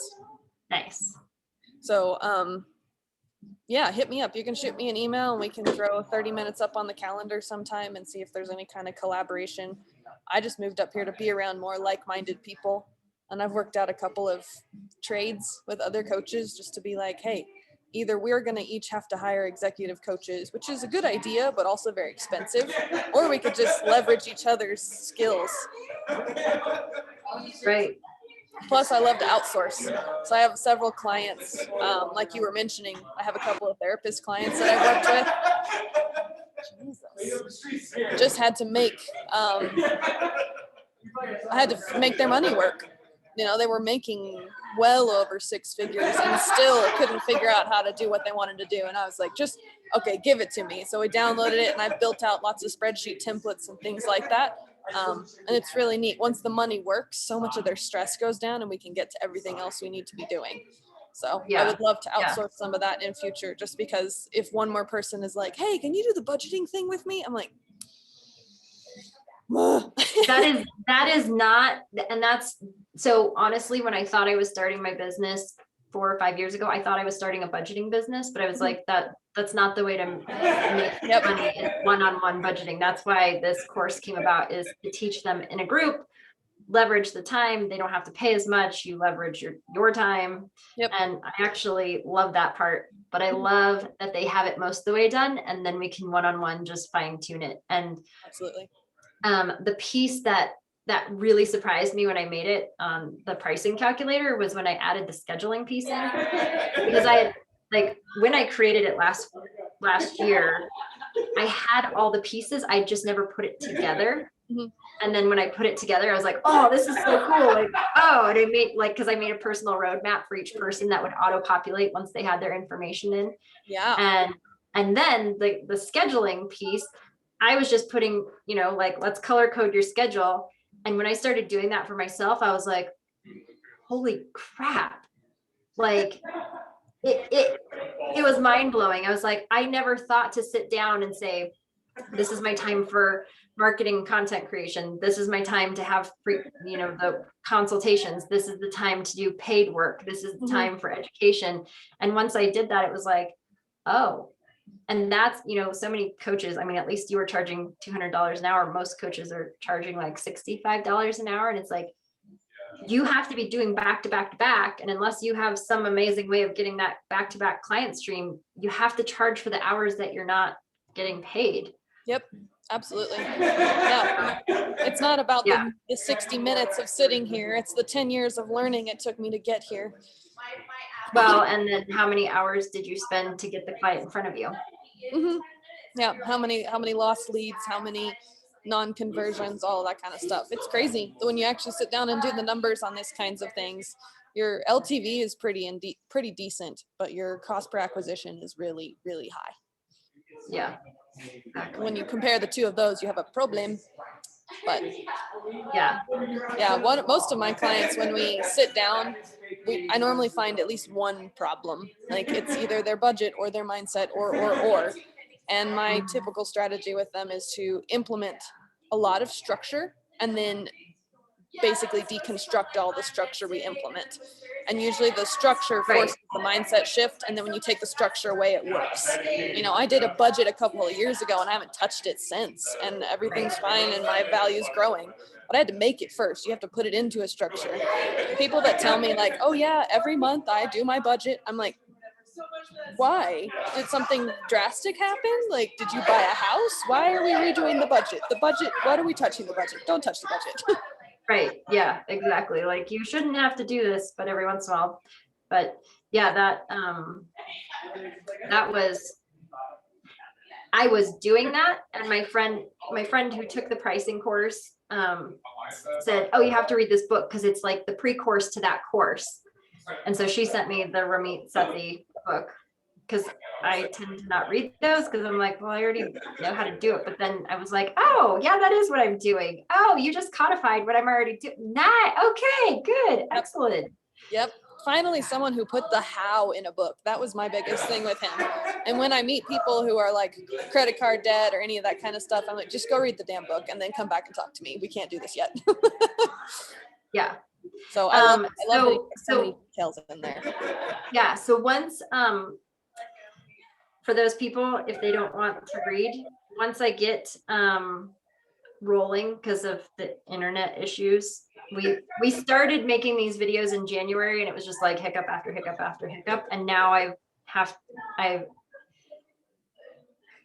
Nice. So, yeah, hit me up. You can shoot me an email and we can throw 30 minutes up on the calendar sometime and see if there's any kind of collaboration. I just moved up here to be around more like-minded people. And I've worked out a couple of trades with other coaches just to be like, hey, either we're going to each have to hire executive coaches, which is a good idea, but also very expensive, or we could just leverage each other's skills. Right. Plus, I love to outsource. So I have several clients, like you were mentioning. I have a couple of therapist clients that I've worked with. Jesus. Just had to make, I had to make their money work. They were making well over 6 figures and still couldn't figure out how to do what they wanted to do. And I was like, okay, give it to me. So we downloaded it, and I built out lots of spreadsheet templates and things like that. And it's really neat. Once the money works, so much of their stress goes down and we can get to everything else we need to be doing. So I would love to outsource some of that in future, just because if one more person is like, hey, can you do the budgeting thing with me? I'm like, that is not, and that's, so honestly, when I thought I was starting my business 4 or 5 years ago, I thought I was starting a budgeting business, but I was like, that's not the way to make money, is one-on-one budgeting. That's why this course came about, is to teach them in a group, leverage the time. They don't have to pay as much. You leverage your time. And I actually love that part, but I love that they have it most of the way done, and then we can one-on-one just fine tune it. And absolutely. The piece that really surprised me when I made it, the pricing calculator, was when I added the scheduling piece in, because I like, when I created it last year, I had all the pieces, I just never put it together. And then when I put it together, I was like, oh, this is so cool. Like, oh, and I made, like, because I made a personal roadmap for each person that would auto populate once they had their information in. Yeah. And then the scheduling piece, I was just putting, like, let's color code your schedule. And when I started doing that for myself, I was like, holy crap. Like, it was mind blowing. I was like, I never thought to sit down and say, this is my time for marketing, content creation. This is my time to have free, the consultations. This is the time to do paid work. This is the time for education. And once I did that, it was like, oh, and that's, so many coaches, I mean, at least you were charging $200 an hour. Most coaches are charging like $65 an hour. And it's like, you have to be doing back to back to back. And unless you have some amazing way of getting that back to back client stream, you have to charge for the hours that you're not getting paid. Yep, absolutely. Yeah, it's not about the 60 minutes of sitting here. It's the 10 years of learning it took me to get here. Well, and then how many hours did you spend to get the client in front of you? Yeah, how many lost leads, how many non-conversions, all that kind of stuff. It's crazy. When you actually sit down and do the numbers on these kinds of things, your LTV is pretty decent, but your cost per acquisition is really, really high. Yeah. When you compare the two of those, you have a problem. But Yeah. yeah, most of my clients, when we sit down, I normally find at least one problem. Like it's either their budget or their mindset or. And my typical strategy with them is to implement a lot of structure and then basically deconstruct all the structure we implement. And usually the structure forces the mindset shift. And then when you take the structure away, it works. You know, I did a budget a couple of years ago and I haven't touched it since, and everything's fine and my value's growing. But I had to make it first. You have to put it into a structure. People that tell me like, oh yeah, every month I do my budget. I'm like, why? Did something drastic happen? Like, did you buy a house? Why are we redoing the budget? The budget, why are we touching the budget? Don't touch the budget. Right. Yeah, exactly. Like you shouldn't have to do this, but every once in a while. But yeah, that was, I was doing that, and my friend who took the pricing course said, oh, you have to read this book because it's like the pre-course to that course. And so she sent me the Ramit Sethi book, because I tend to not read those because I'm like, well, I already know how to do it. But then I was like, oh, yeah, that is what I'm doing. Oh, you just codified what I'm already doing. Nice. Okay, good. Excellent. Yep. Finally, someone who put the how in a book. That was my biggest thing with him. And when I meet people who are like credit card debt or any of that kind of stuff, I'm like, just go read the damn book and then come back and talk to me. We can't do this yet. Yeah. So I love that he puts so many details in there. Yeah. So once, for those people, if they don't want to read, once I get rolling because of the internet issues, we started making these videos in January, and it was just like hiccup after hiccup after hiccup. And now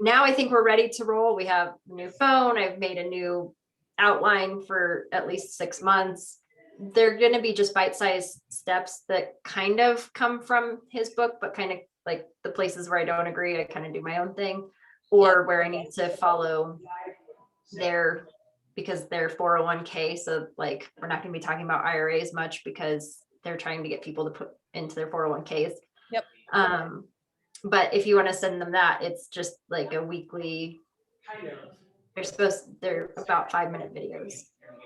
now I think we're ready to roll. We have a new phone. I've made a new outline for at least 6 months. They're going to be just bite-sized steps that kind of come from his book, but kind of like the places where I don't agree, I kind of do my own thing, or where I need to follow because they're 401k. So like, we're not going to be talking about IRAs much because they're trying to get people to put into their 401ks. Yep. But if you want to send them that, it's just like a weekly, they're about 5-minute videos.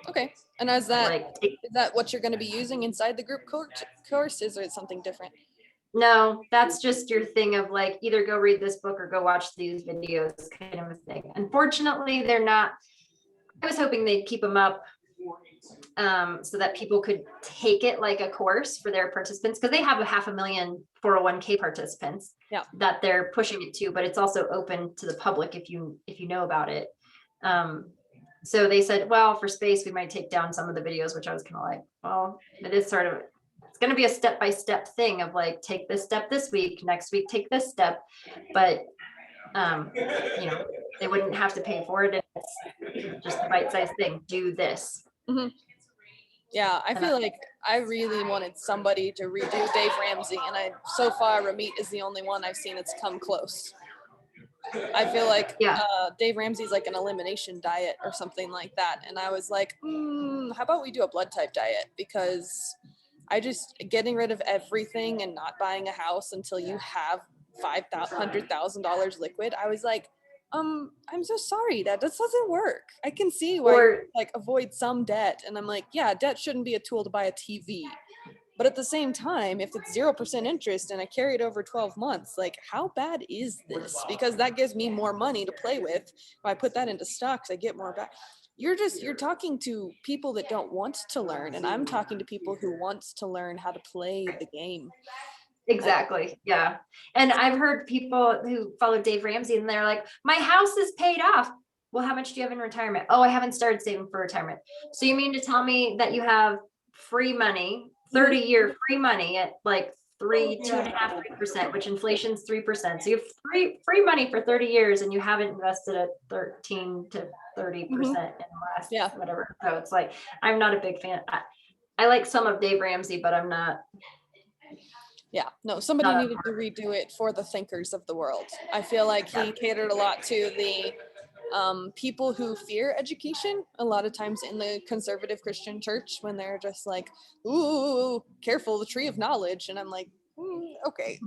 Okay. And is that, Like, is that what you're going to be using inside the group course? Is it something different? No, that's just your thing of like, either go read this book or go watch these videos kind of a thing. Unfortunately, they're not. I was hoping they'd keep them up so that people could take it like a course for their participants, because they have 500,000 401k participants that they're pushing it to, but it's also open to the public if you know about it. So they said, well, for space, we might take down some of the videos, which I was kind of like, well, it is sort of, it's going to be a step-by-step thing of like, take this step this week, next week, take this step. But, they wouldn't have to pay for it. It's just a bite-sized thing. Do this. Mm-hmm. Yeah, I feel like I really wanted somebody to redo Dave Ramsey, and so far Ramit is the only one I've seen that's come close. I feel like Dave Ramsey's like an elimination diet or something like that, and I was like, how about we do a blood type diet? Because getting rid of everything and not buying a house until you have $500,000 liquid. I was like, I'm so sorry, that doesn't work. I can see why you, like, avoid some debt. And I'm like, yeah, debt shouldn't be a tool to buy a TV. But at the same time, if it's 0% interest and I carry it over 12 months, like, how bad is this? Because that gives me more money to play with. If I put that into stocks, I get more back. You're talking to people that don't want to learn, and I'm talking to people who want to learn how to play the game. Exactly. Yeah. And I've heard people who follow Dave Ramsey and they're like, my house is paid off. Well, how much do you have in retirement? Oh, I haven't started saving for retirement. So you mean to tell me that you have free money, 30-year free money at like 2.5%, which inflation's 3%. So you have free money for 30 years and you haven't invested at 13 to 30% in the last whatever. So it's like, I'm not a big fan. I like some of Dave Ramsey, but I'm not. Yeah, no, somebody needed to redo it for the thinkers of the world. I feel like he catered a lot to people who fear education, a lot of times in the conservative Christian church, when they're just like, ooh, careful, the tree of knowledge. And I'm like, okay.